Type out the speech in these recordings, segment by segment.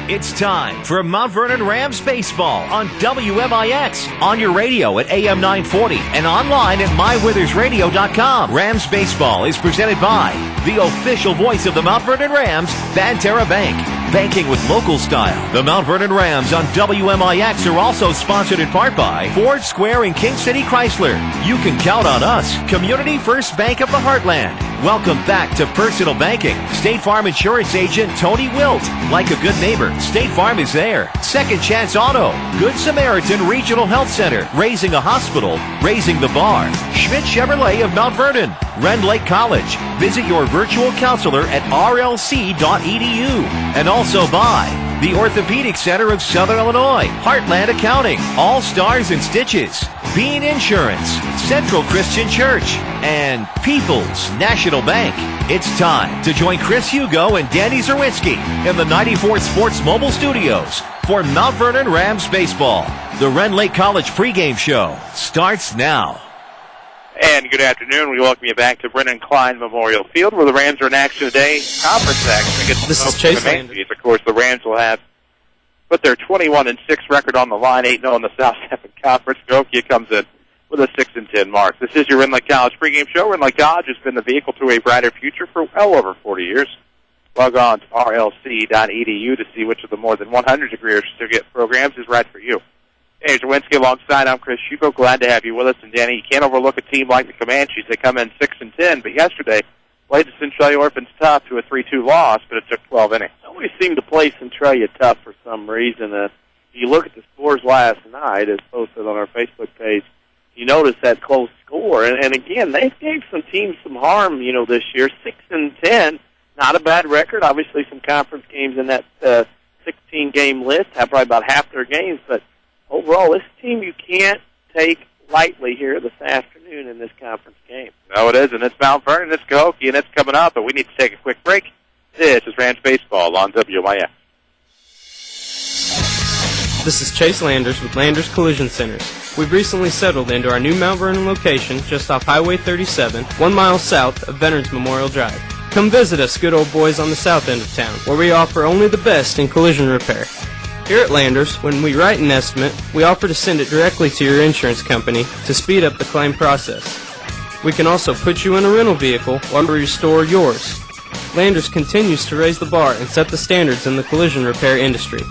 It's time for Mount Vernon Rams Baseball on WMIX, on your radio at AM 940 and online at mywithersradio.com. Rams Baseball is presented by the official voice of the Mount Vernon Rams, Banterra Bank. Banking with local style. The Mount Vernon Rams on WMIX are also sponsored in part by Ford Square and King City Chrysler. You can count on us, Community First Bank of the Heartland. Welcome back to Personal Banking. State Farm Insurance Agent Tony Wilt. Like a good neighbor, State Farm is there. Second Chance Auto. Good Samaritan Regional Health Center. Raising a hospital. Raising the bar. Schmidt Chevrolet of Mount Vernon. Rend Lake College. Visit your virtual counselor at rlc.edu. And also by the Orthopedic Center of Southern Illinois, Heartland Accounting, All Stars and Stitches, Bean Insurance, Central Christian Church, and People's National Bank. It's time to join Chris Hugo and Danny Czerwinski in the 94th Sports Mobile Studios for Mount Vernon Rams Baseball. The Rend Lake College pregame show starts now. And good afternoon. We welcome you back to Brennan Klein Memorial Field, where the Rams are in action today. Conference action against this is Chase Landers. Of course, the Rams will have put their 21-6 record on the line, 8-0 in the South Central Conference. Cahokia comes in with a 6-10 mark. This is your Rend Lake College pregame show. Rend Lake College has been the vehicle to a brighter future for well over 40 years. Log on to rlc.edu to see which of the more than 100 degree certificate programs is right for you. Hey, Czerwinski alongside. I'm Chris Hugo. Glad to have you with us. And Danny, you can't overlook a team like the Comanches. They come in 6-10, but yesterday played the Centralia Orphans tough to a 3-2 loss, but it took 12 innings. I always seem to play Centralia tough for some reason. If you look at the scores last night, as posted on our Facebook page, you notice that close score. And again, they gave some teams some harm, this year. 6-10, not a bad record. Obviously, some conference games in that 16-game list have probably about half their games, but overall, this team you can't take lightly here this afternoon in this conference game. No, it isn't. It's Mount Vernon, it's Cahokia, and it's coming up, but we need to take a quick break. This is Rams Baseball on WMIX. This is Chase Landers with Landers Collision Centers. We've recently settled into our new Mount Vernon location just off Highway 37, 1 mile south of Veterans Memorial Drive. Come visit us, good old boys, on the south end of town, where we offer only the best in collision repair. Here at Landers, when we write an estimate, we offer to send it directly to your insurance company to speed up the claim process. We can also put you in a rental vehicle while we restore yours. Landers continues to raise the bar and set the standards in the collision repair industry.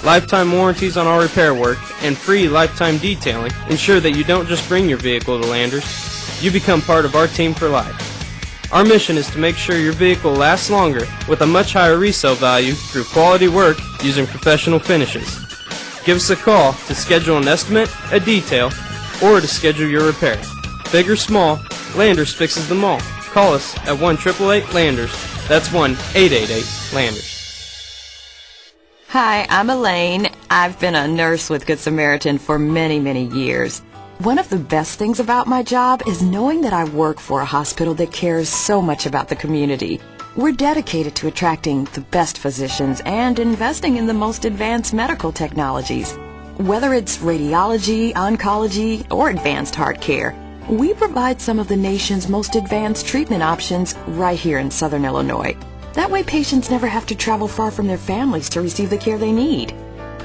Lifetime warranties on all repair work and free lifetime detailing ensure that you don't just bring your vehicle to Landers, you become part of our team for life. Our mission is to make sure your vehicle lasts longer with a much higher resale value through quality work using professional finishes. Give us a call to schedule an estimate, a detail, or to schedule your repair. Big or small, Landers fixes them all. Call us at 1-888-LANDERS. That's 1-888-LANDERS. Hi, I'm Elaine. I've been a nurse with Good Samaritan for many, many years. One of the best things about my job is knowing that I work for a hospital that cares so much about the community. We're dedicated to attracting the best physicians and investing in the most advanced medical technologies. Whether it's radiology, oncology, or advanced heart care, we provide some of the nation's most advanced treatment options right here in Southern Illinois. That way patients never have to travel far from their families to receive the care they need.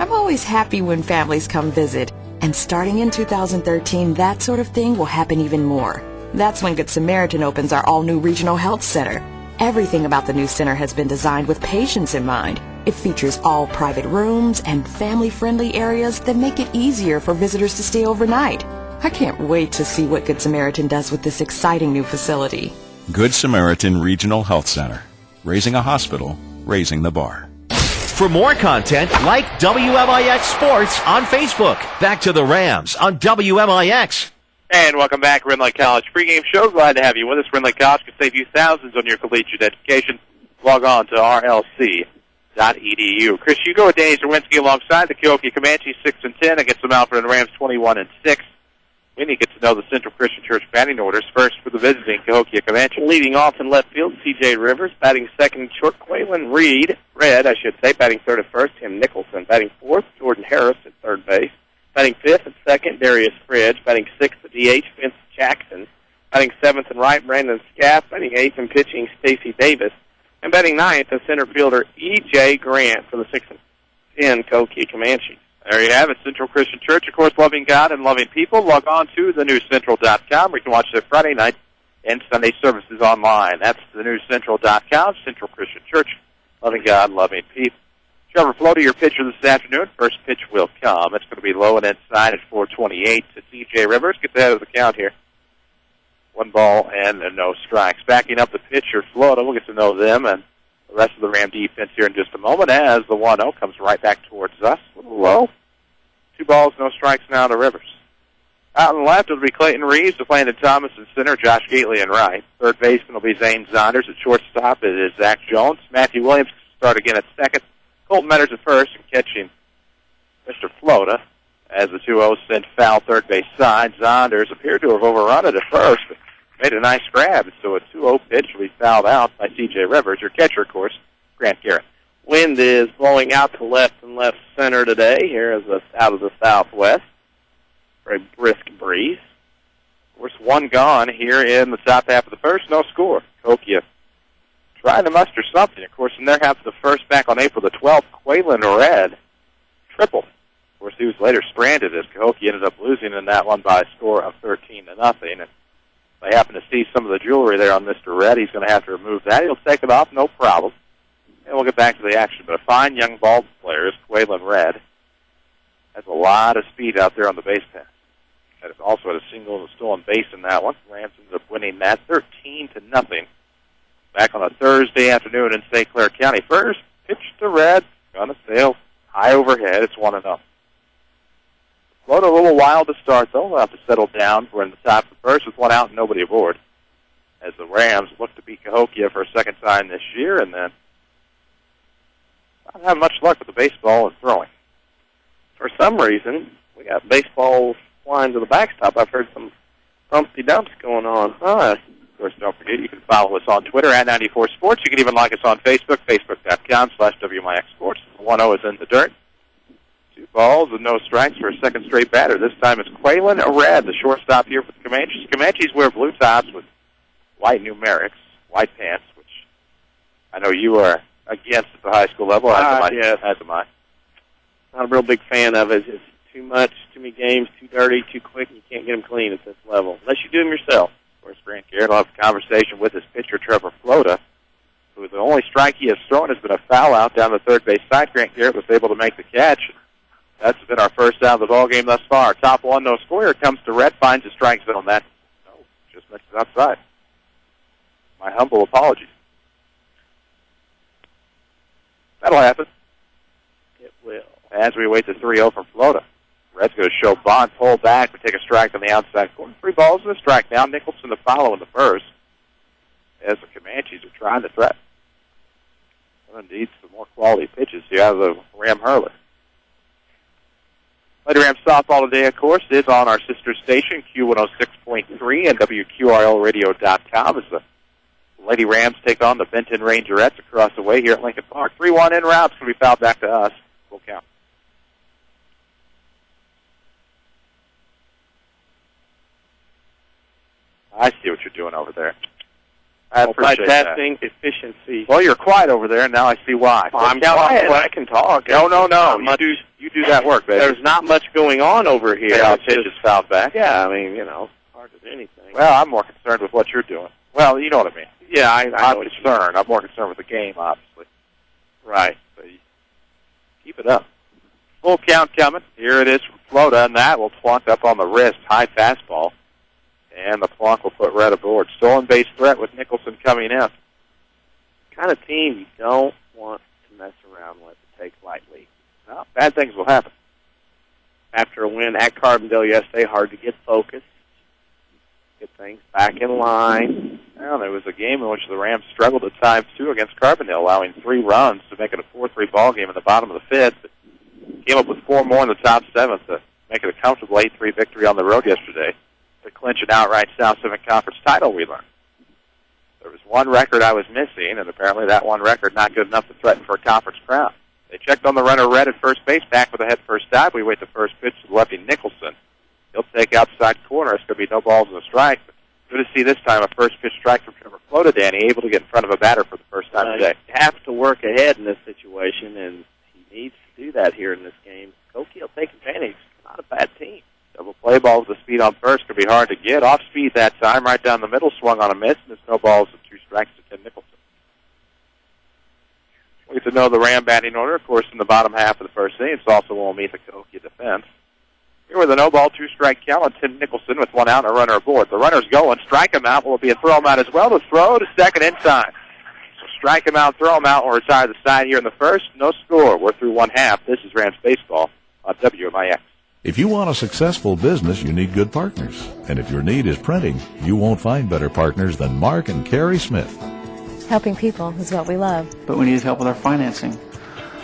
I'm always happy when families come visit. And starting in 2013, that sort of thing will happen even more. That's when Good Samaritan opens our all-new Regional Health Center. Everything about the new center has been designed with patients in mind. It features all private rooms and family-friendly areas that make it easier for visitors to stay overnight. I can't wait to see what Good Samaritan does with this exciting new facility. Good Samaritan Regional Health Center. Raising a hospital, raising the bar. For more content, like WMIX Sports on Facebook. Back to the Rams on WMIX. And welcome back, Rend Lake College pregame show. Glad to have you with us. Rend Lake College can save you thousands on your collegiate education. Log on to rlc.edu. Chris Hugo and Danny Czerwinski alongside the Cahokia Comanches 6-10 against the Mount Vernon Rams 21-6. We need to get to know the Central Christian Church batting orders. First for the visiting Cahokia Comanches. Leading off in left field, C.J. Rivers. Batting second, short, Quaylen Red, batting third at first, Tim Nicholson. Batting fourth, Jordan Harris at third base. Batting fifth and second, Darius Fridge. Batting sixth at DH, Vince Jackson. Batting seventh and right, Brandon Scaff. Batting eighth and pitching, Stacy Davis. And batting ninth, the center fielder, E.J. Grant for the 10, Cahokia Comanches. There you have it, Central Christian Church, of course, loving God and loving people. Log on to thenewscentral.com where you can watch their Friday night and Sunday services online. That's thenewscentral.com, Central Christian Church, loving God, loving people. Trevor Floda, your pitcher this afternoon. First pitch will come. It's going to be low and inside at 428 to C.J. Rivers. Get the head of the count here. 1 ball and no strikes. Backing up the pitcher, Floda. We'll get to know them and the rest of the Ram defense here in just a moment as the 1-0 comes right back towards us. A little low. 2 balls, no strikes now to Rivers. Out on the left, it'll be Clayton Reeves to Landon Thomas in center, Josh Gately in right. Third baseman will be Zane Zonders. At shortstop, it is Zach Jones. Matthew Williams start again at second. Colton Metters at first and catching Mr. Floda as the 2-0 sent foul third base side. Zonders appeared to have overrun it at first, but made a nice grab. So a 2-0 pitch will be fouled out by C.J. Rivers. Your catcher, of course, Grant Garrett. Wind is blowing out to left and left center today here as out of the southwest. Very brisk breeze. Of course, 1 gone here in the top half of the first. No score. Cahokia trying to muster something. Of course, in their half of the first, back on April the 12th, Quaylen Red tripled. Of course, he was later stranded as Cahokia ended up losing in that one by a score of 13-0. And they happen to see some of the jewelry there on Mr. Red. He's going to have to remove that. He'll take it off, no problem. And we'll get back to the action. But a fine young ball player is Quaylen Red. Has a lot of speed out there on the base path. And it's also had a single and a stolen base in that one. Rams ended up winning that 13-0. Back on a Thursday afternoon in St. Clair County. First pitch to Red. Gonna sail high overhead. It's 1-0. Float a little wild to start, though. They'll have to settle down. We're in the top of the first with 1 out and nobody aboard. As the Rams look to beat Cahokia for a second time this year, and then not having much luck with the baseball and throwing. For some reason, we got baseballs flying to the backstop. I've heard some thumpy dumps going on. Of course, don't forget, you can follow us on Twitter at 94 Sports. You can even like us on Facebook, facebook.com/WMIX Sports. 1-0 is in the dirt. 2 balls and no strikes for a second straight batter. This time it's Quaylen Red, the shortstop here for the Comanches. Comanches wear blue tops with white numerics, white pants, which I know you are against at the high school level. Yes. As am I. Not a real big fan of it. It's too much, too many games, too dirty, too quick, and you can't get them clean at this level, unless you do them yourself. Of course, Grant Garrett will have a conversation with his pitcher, Trevor Floda, who the only strike he has thrown has been a foul out down the third base side. Grant Garrett was able to make the catch. That's been our first out of the ball game thus far. Top 1, no score. Here comes to Red, finds a strike zone. That just missed it outside. My humble apologies. That'll happen. It will. As we wait the 3-0 from Floda. Red's going to show Bond, pull back, but take a strike on the outside corner. 3 balls and a strike now. Nicholson to follow in the first as the Comanches are trying to threaten. Well, indeed, some more quality pitches here out of the Ram hurler. Lady Rams softball today, of course, is on our sister station, Q106.3 and WQRLradio.com as the Lady Rams take on the Benton Rangerettes across the way here at Lincoln Park. 3-1 en route. It's going to be fouled back to us. Full count. I see what you're doing over there. I appreciate that. Multitasking efficiency. Well, you're quiet over there, and now I see why. Well, I'm quiet. I can talk. No. You do that work, baby. There's not much going on over here. The pitch is fouled back. Yeah, I mean, hard to do anything. Well, I'm more concerned with what you're doing. Well, you know what I mean. Yeah, I'm concerned. I'm more concerned with the game, obviously. Right. So keep it up. Full count coming. Here it is from Floda, and that will plunk up on the wrist. High fastball. And the plunk will put Red aboard. Stolen base threat with Nicholson coming in. Kind of team you don't want to mess around with to take lightly. No, bad things will happen. After a win at Carbondale yesterday, hard to get focused, get things back in line. Well, there was a game in which the Rams struggled at times, too, against Carbondale, allowing 3 runs to make it a 4-3 ball game in the bottom of the 5th. But came up with 4 more in the top 7th to make it a comfortable 8-3 victory on the road yesterday to clinch an outright South 7 Conference title, we learned. There was one record I was missing, and apparently that one record not good enough to threaten for a conference crown. They checked on the runner Red at first base, back with a head first dive. We wait the first pitch to lefty Nicholson. He'll take outside corner. It's going to be no balls and a strike. But good to see this time a first pitch strike from Trevor Floda, Danny, able to get in front of a batter for the first time today. You have to work ahead in this situation, and he needs to do that here in this game. Cahokia will take advantage. Not a bad team. Double play balls with speed on first could be hard to get. Off speed that time, right down the middle, swung on a miss, and it's no balls with 2 strikes to Tim Nicholson. We get to know the Ram batting order, of course, in the bottom half of the first inning. It's also won't meet the Cahokia defense. Here with a no-ball, 2-strike count on Tim Nicholson with 1 out and a runner aboard. The runner's going. Strike him out. Will it be a throw him out as well? The throw to second in time. So strike him out, throw him out, or retire the side here in the first. No score. We're through 1 half. This is Rams Baseball on WMIX. If you want a successful business, you need good partners. And if your need is printing, you won't find better partners than Mark and Carrie Smith. Helping people is what we love. But we need help with our financing.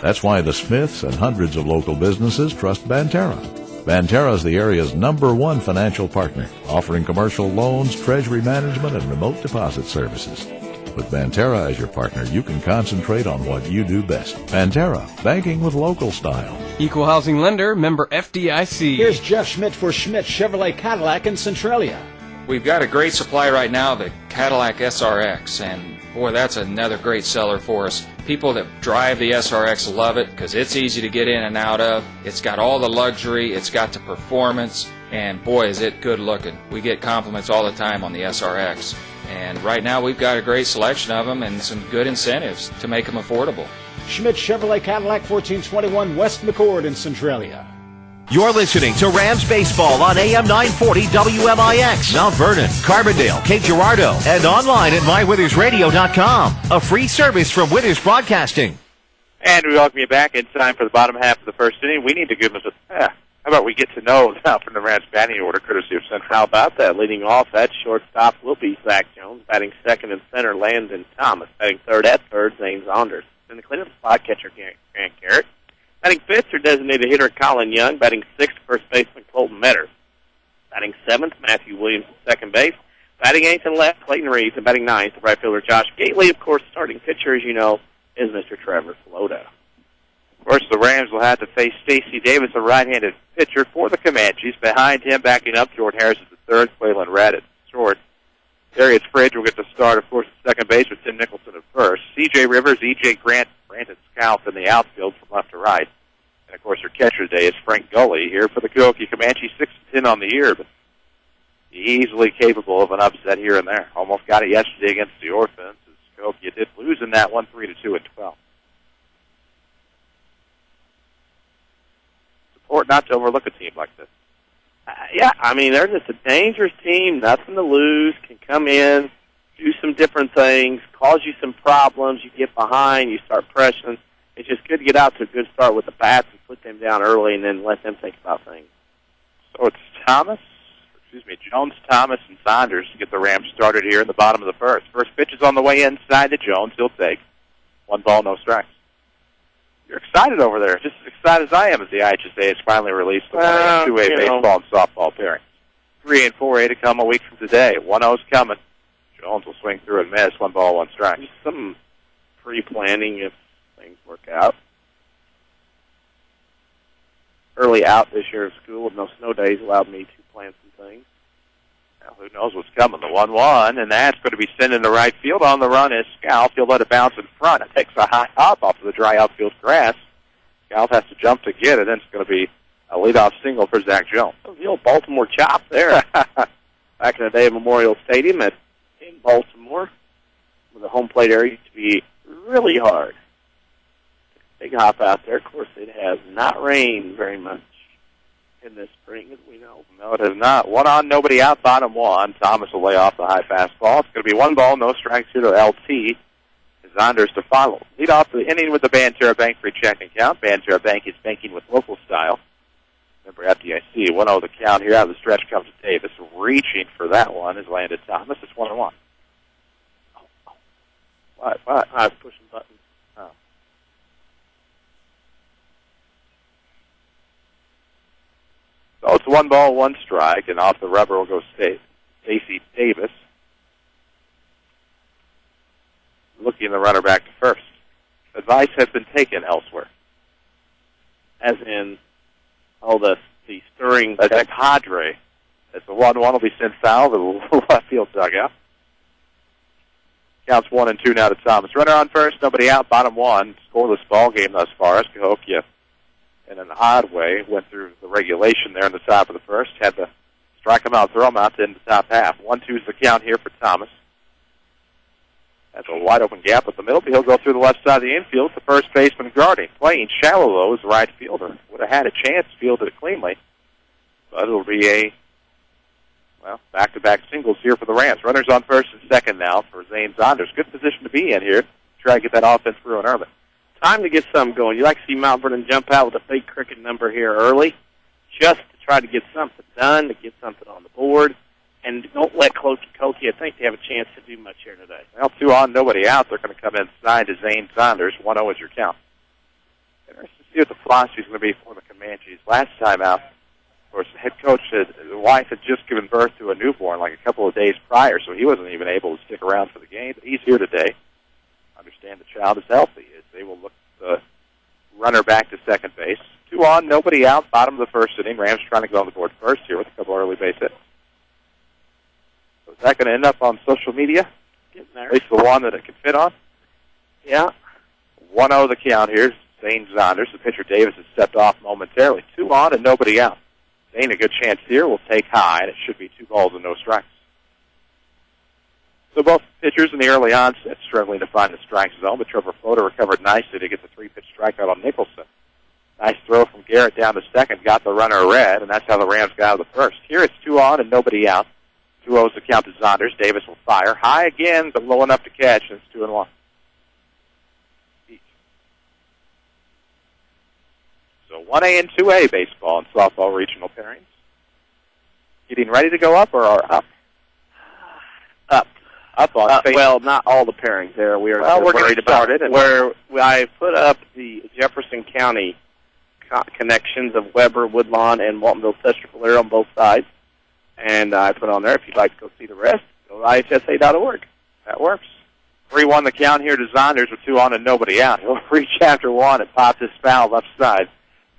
That's why the Smiths and hundreds of local businesses trust Banterra. Banterra is the area's #1 financial partner, offering commercial loans, treasury management, and remote deposit services. With Banterra as your partner, you can concentrate on what you do best. Banterra, banking with local style. Equal housing lender, member FDIC. Here's Jeff Schmidt for Schmidt Chevrolet Cadillac in Centralia. We've got a great supply right now, the Cadillac SRX, and boy, that's another great seller for us. People that drive the SRX love it because it's easy to get in and out of. It's got all the luxury, it's got the performance, and boy, is it good looking. We get compliments all the time on the SRX. And right now we've got a great selection of them and some good incentives to make them affordable. Schmidt Chevrolet Cadillac, 1421 West McCord in Centralia. You're listening to Rams Baseball on AM 940 WMIX, Mount Vernon, Carbondale, Cape Girardeau, and online at mywithersradio.com. A free service from Withers Broadcasting. And we welcome you back in time for the bottom half of the first inning. We need to give us how about we get to know now from the Rams batting order, courtesy of Central. How about that? Leading off, that shortstop will be Zach Jones. Batting second and center, Landon Thomas. Batting third at third, Zane Saunders. In the cleanup spot, catcher Grant Garrett. Batting fifth, your designated hitter, Colin Young. Batting sixth, first baseman, Colton Metter. Batting seventh, Matthew Williams at second base. Batting eighth and left, Clayton Reeves. And batting ninth, the right fielder, Josh Gately. Of course, starting pitcher, as you know, is Mr. Trevor Floda. Of course, the Rams will have to face Stacey Davis, a right-handed pitcher for the Comanches. Behind him, backing up, Jordan Harris is the third, Quaylen Redd at short. Darius Fridge will get the start, of course, at second base with Tim Nicholson at first. C.J. Rivers, E.J. Grant, Brandon Scalf in the outfield from left to right. And, of course, your catcher today is Frank Gully here for the Cahokia Comanches, 6-10 on the year, but easily capable of an upset here and there. Almost got it yesterday against the Orphans, as Cahokia did lose in that one, 3-2 at 12. Support not to overlook a team like this. Yeah, I mean, they're just a dangerous team, nothing to lose, can come in, do some different things, cause you some problems, you get behind, you start pressing. It's just good to get out to a good start with the bats and put them down early and then let them think about things. So it's Jones, Thomas, and Saunders to get the Rams started here in the bottom of the first. First pitch is on the way inside to Jones. He'll take 1 ball, no strikes. You're excited over there, just as excited as I am as the IHSA has finally released the 2A baseball and softball pairing. 3 and 4A to come a week from today. 1-0's coming. Jones will swing through and miss. 1 ball, 1 strike. Just some pre-planning if things work out. Early out this year of school with no snow days allowed me to plan some things. Now, who knows what's coming? The 1-1, and that's going to be sent into right field. On the run is Scalf. He'll let it bounce in front. It takes a high hop off of the dry outfield grass. Scalf has to jump to get it, and it's going to be a leadoff single for Zach Jones. The old Baltimore chop there. Back in the day at Memorial Stadium in Baltimore, where the home plate area used to be really hard. Big hop out there. Of course, it has not rained very much in this spring, as we know. No, it has not. 1 on, nobody out, bottom 1. Thomas will lay off the high fastball. It's going to be 1 ball, no strikes here to LT. Saunders to follow. Lead off the inning with the Banterra Bank free checking account. Banterra Bank is banking with local style. Remember, FDIC, 1-0 the count here. Out of the stretch comes Davis. Reaching for that one is landed Thomas. It's 1-1. What? I was pushing buttons. Oh. So it's 1 ball, 1 strike, and off the rubber will go Stacey Davis. Looking the runner back to first. Advice has been taken elsewhere. As in, the stirring. As a cadre. As the 1-1 will be sent foul to the left field dugout. Counts 1 and 2 now to Thomas. Runner on first, nobody out, bottom 1. Scoreless ball game thus far as Cahokia in an odd way. Went through the regulation there in the top of the first. Had to strike him out, throw him out to end the top half. 1-2 is the count here for Thomas. That's a wide open gap with the middle, but he'll go through the left side of the infield. The first baseman guarding. Playing shallow low is the right fielder. Would have had a chance, fielded it cleanly. But it'll be a, back-to-back singles here for the Rams. Runners on first and second now for Zane Zonders. Good position to be in here. Try to get that offense through and early. Time to get something going. You like to see Mount Vernon jump out with a big cricket number here early, just to try to get something done, to get something on the board, and don't let Cahokia think they have a chance to do much here today. Well, 2 on, nobody out. They're going to come inside to Zane Zonders. 1-0 is your count. Interesting to see what the philosophy is going to be for the Comanches. Last time out, of course, the head coach, the wife had just given birth to a newborn like a couple of days prior, so he wasn't even able to stick around for the game. But he's here today. Understand the child is healthy. They will look the runner back to second base. 2 on, nobody out. Bottom of the first inning. Rams trying to go on the board first here with a couple early base hits. So is that going to end up on social media? Getting there. At least the one that it can fit on? Yeah. 1-0 the count here. Zane Zonders. The pitcher Davis has stepped off momentarily. 2 on and nobody out. Zane, a good chance here, will take high, and it should be 2 balls and no strikes. So both pitchers in the early onset struggling to find the strike zone, but Trevor Floater recovered nicely to get the 3-pitch strikeout on Nicholson. Nice throw from Garrett down to second, got the runner red, and that's how the Rams got out of the first. Here it's 2 on and nobody out. 2-0's the count to Zonders. Davis will fire. High again, but low enough to catch, and it's 2-1. So 1A and 2A baseball and softball regional pairings. Getting ready to go up or are up? Up on well, not all the pairings there. We're worried about it. Where I put up the Jefferson County connections of Weber, Woodlawn, and Waltonville, Chesterfield on both sides. And I put on there, if you'd like to go see the rest, go to ihsa.org. That works. 3-1 the count here to Zonders with 2 on and nobody out. He'll reach after one and pop this foul left side.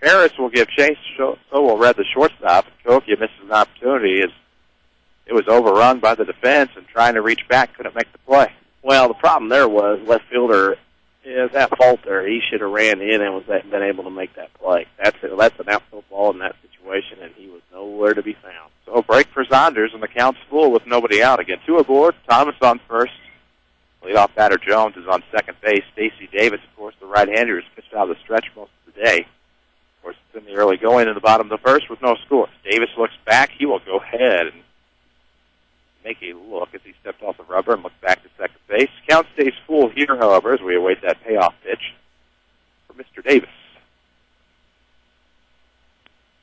Harris will give chase, so will Red the shortstop. Cahokia misses an opportunity as it was overrun by the defense and trying to reach back, couldn't make the play. Well, the problem there was left fielder is at fault there. He should have ran in and been able to make that play. That's an outfield ball in that situation, and he was nowhere to be found. So a break for Zonders, and the count's full with nobody out. Again, 2 aboard. Thomas on first. Leadoff batter Jones is on second base. Stacey Davis, of course, the right-hander, has pitched out of the stretch most of the day. Of course, it's in the early going in the bottom of the first with no scores. Davis looks back. He will go ahead and make a look as he stepped off the rubber and looked back to second base. Count stays full here, however, as we await that payoff pitch for Mr. Davis.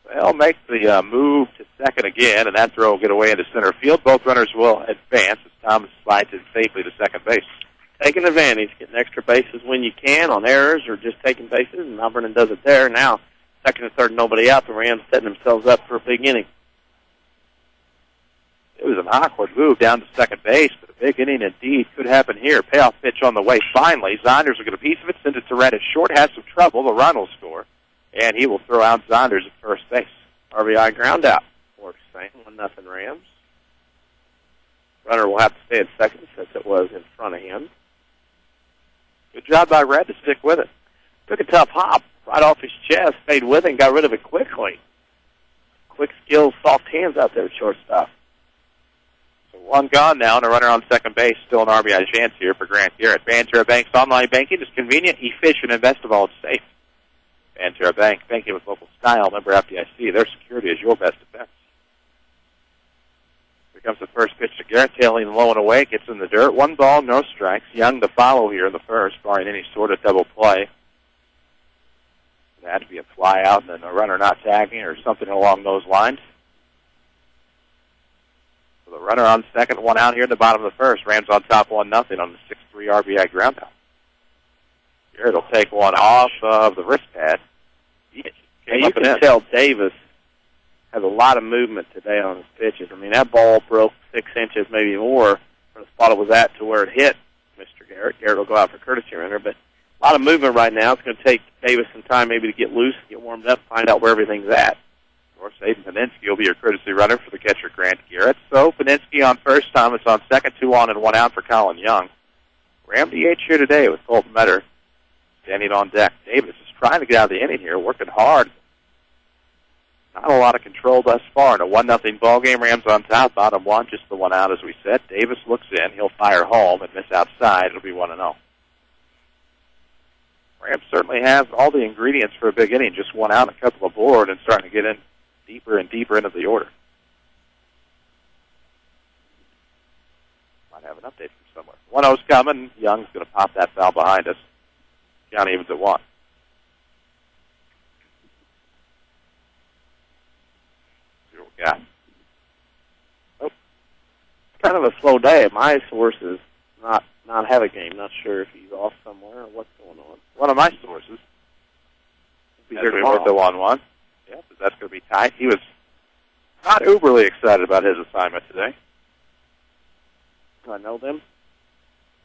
They'll make the move to second again, and that throw will get away into center field. Both runners will advance as Thomas slides in safely to second base. Taking advantage, getting extra bases when you can on errors or just taking bases, and Mount Vernon does it there. Now, second and third, nobody out. The Rams setting themselves up for a big inning. It was an awkward move down to second base, but a big inning indeed could happen here. Payoff pitch on the way finally. Zonders will get a piece of it, send it to Red at short, has some trouble. The run will score, and he will throw out Zonders at first base. RBI ground out. Works same, 1-0 Rams. Runner will have to stay at second since it was in front of him. Good job by Red to stick with it. Took a tough hop right off his chest, stayed with it, and got rid of it quickly. Quick skills, soft hands out there at shortstop. So 1 gone now, and a runner on second base. Still an RBI chance here for Grant Garrett. Banterra Bank's online banking is convenient, efficient, and best of all, it's safe. Banterra Bank, banking with local style, member FDIC. Their security is your best defense. Here comes the first pitch to Garrett, tailing low and away, gets in the dirt. 1 ball, no strikes. Young to follow here in the first, barring any sort of double play. It had to be a fly out and then a runner not tagging or something along those lines. So the runner on second, 1 out here in the bottom of the first. Rams on top 1-0 on the 6-3 RBI ground out. Garrett will take one off of the wrist pad. You can tell Davis has a lot of movement today on his pitches. I mean, that ball broke 6 inches, maybe more, from the spot it was at to where it hit Mr. Garrett. Garrett will go out for courtesy runner, but a lot of movement right now. It's going to take Davis some time maybe to get loose, get warmed up, find out where everything's at. Of course, Aiden Paninsky will be your courtesy runner for the catcher, Grant Garrett. So Paninsky on first, Thomas on second, 2 on and 1 out for Colin Young. Ram DH here today with Colton Metter standing on deck. Davis is trying to get out of the inning here, working hard Not a lot of control thus far in a 1-0 ball game. Rams on top, bottom one, just the one out as we said. Davis looks in. He'll fire home and miss outside. It'll be 1-0. Rams certainly has all the ingredients for a big inning. Just one out, a couple aboard, and starting to get in deeper and deeper into the order. Might have an update from somewhere. 1-0's coming. Young's going to pop that foul behind us. Count evens at 1. See what we got. Oh, it's kind of a slow day. My source is not have a game. Not sure if he's off somewhere or what's going on. One of my sources. Be here tomorrow. The 1-1. Yeah, but that's going to be tight. He was not uberly excited about his assignment today. Do I know them?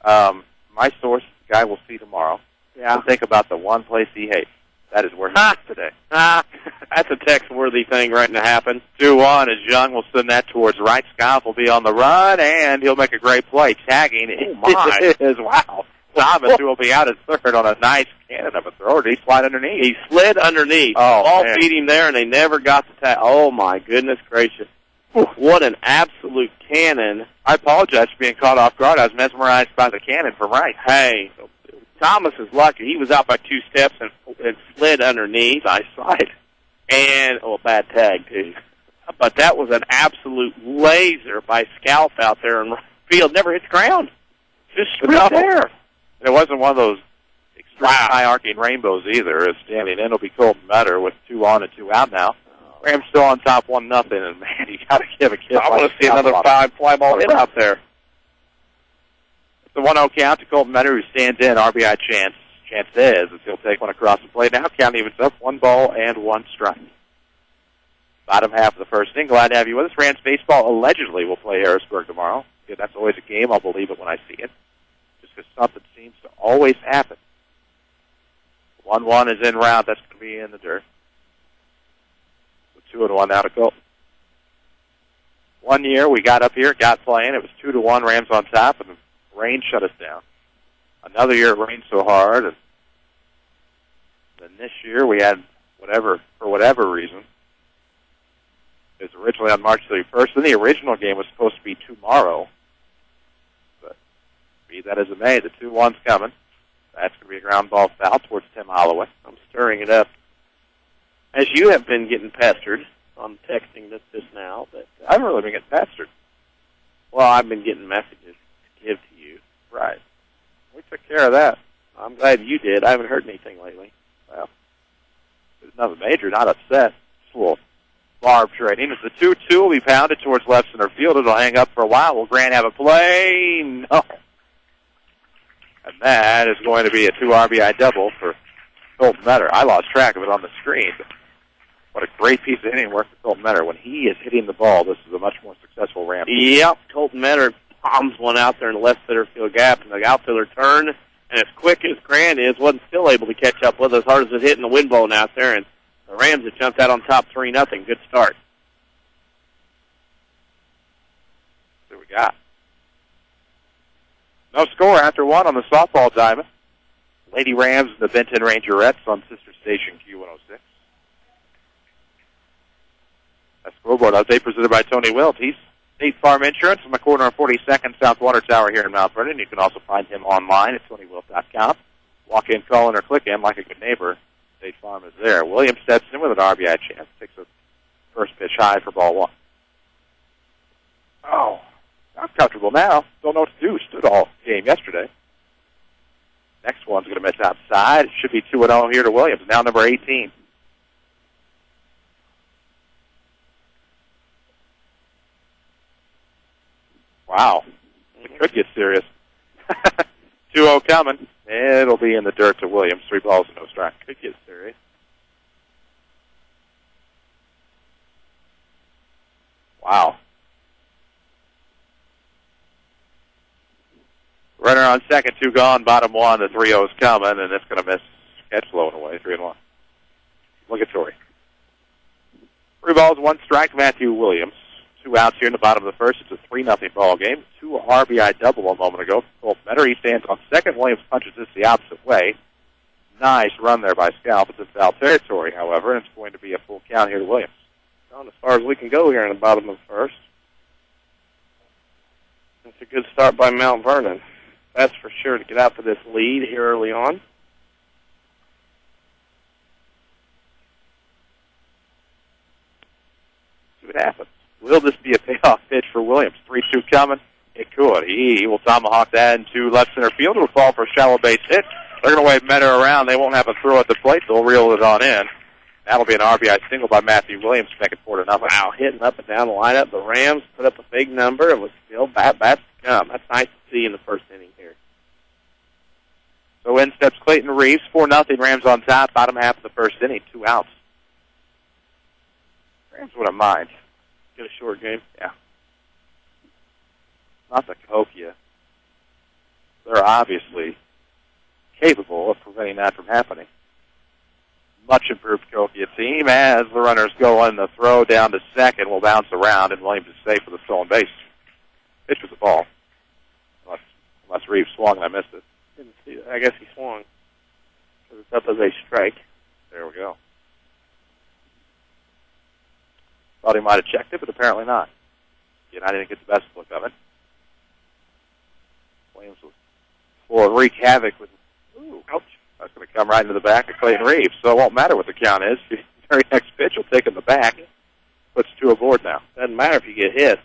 My source, the guy we'll see tomorrow. Yeah. Will think about the one place he hates. That is where he is today. That's a text-worthy thing right to happen. 2-1 as Young will send that towards right. Scott will be on the run, and he'll make a great play. Tagging. Oh, my. Wow. Thomas, who will be out at third on a nice cannon of a throw. Did he slide underneath? He slid underneath. Oh, ball beat him there, and they never got the tag. Oh, my goodness gracious. What an absolute cannon. I apologize for being caught off guard. I was mesmerized by the cannon from right. Hey, Thomas is lucky. He was out by 2 steps and slid underneath. Nice slide. And, bad tag, too. But that was an absolute laser by Scalf out there in right field. Never hit the ground. Just right there. It wasn't one of those extreme high arcing rainbows either. As standing in will be Colton Metter with 2 on and 2 out now. Rams still on top 1-0, and man, you got to give a kid. I want to see another fly ball hit out there. It's a 1-0 count to Colton Metter, who stands in. RBI chance. Chance is as he'll take one across the plate. Now count evens up, 1 ball and 1 strike. Bottom half of the first inning. Glad to have you with us. Rams baseball allegedly will play Harrisburg tomorrow. Yeah, that's always a game. I'll believe it when I see it. Just because something seems to always happen. 1-1 is in round. That's going to be in the dirt. 2-1 now to Colton. 1 year we got up here, got playing. It was 2-1 Rams on top, and the rain shut us down. Another year it rained so hard, and then this year we had for whatever reason. It was originally on March 31st, and the original game was supposed to be tomorrow. But be that as it may, the 2-1's coming. That's going to be a ground ball foul towards Tim Holloway. I'm stirring it up. As you have been getting pestered on texting this just now, but I haven't really been getting pestered. Well, I've been getting messages to give to you. Right. We took care of that. I'm glad you did. I haven't heard anything lately. Well, there's nothing major, not upset. Just a little barb trading. As the 2-2 will be pounded towards left center field. It'll hang up for a while. Will Grant have a play? No. And that is going to be a 2 RBI double for Colton Metter. I lost track of it on the screen. But what a great piece of hitting work for Colton Metter. When he is hitting the ball, this is a much more successful Ram. Yep, Colton Metter bombs one out there in the left center field gap, and the outfielder turned, and as quick as Grant is, wasn't still able to catch up with as hard as it hit in the wind blowing out there, and the Rams have jumped out on top 3-0. Good start. What do we got? No score after 1 on the softball diamond. Lady Rams and the Benton Rangerettes on sister station Q106. A scoreboard update presented by Tony Wilt. He's State Farm Insurance on the corner of 42nd South Water Tower here in Mount Vernon. You can also find him online at TonyWilt.com. Walk in, call in, or click in like a good neighbor. State Farm is there. Williams steps in with an RBI chance. Takes a first pitch high for ball 1. Oh, I'm comfortable now. Don't know what to do. Stood all game yesterday. Next one's going to miss outside. It should be 2-0 here to Williams. Now number 18. Wow. It could get serious. 2-0 coming. It'll be in the dirt to Williams. 3 balls and no strike. Could get serious. Wow. Runner on second, 2 gone, bottom 1. The 3-0's coming, and it's going to miss. Catch low and away. 3-1. Obligatory. 3 balls, 1 strike. Matthew Williams. 2 outs here in the bottom of the first. It's a 3-0 ball game. 2 RBI double a moment ago. Colton Metter, he stands on second. Williams punches this the opposite way. Nice run there by Scalp. It's in foul territory, however, and it's going to be a full count here to Williams. As far as we can go here in the bottom of the first. That's a good start by Mount Vernon. That's for sure to get out to this lead here early on. See what happens. Will this be a payoff pitch for Williams? 3-2 coming. It could. He will tomahawk that into left center field. It'll fall for a shallow base hit. They're going to wave Meadow around. They won't have a throw at the plate. They'll reel it on in. That'll be an RBI single by Matthew Williams, making 4-0. Wow, hitting up and down the lineup. The Rams put up a big number. It was still bats to come. That's nice to see in the first inning here. So in steps Clayton Reeves, 4-0. Rams on top. Bottom half of the first inning, 2 outs. Rams wouldn't mind. Get a short game. Yeah. Not the Cahokia. They're obviously capable of preventing that from happening. Much improved Cahokia team as the runners go on the throw down to second will bounce around and Williams is safe for the stolen base. Pitch was the ball. Unless Reeves swung and I missed it. Didn't see it. I guess he swung. So it's up as a strike. There we go. Thought he might have checked it, but apparently not. Again, I didn't get the best look of it. Williams will wreak havoc with. Ooh, ouch. That's going to come right into the back of Clayton Reeves, so it won't matter what the count is. The very next pitch will take him the back. Puts 2 aboard now. Doesn't matter if you get hit.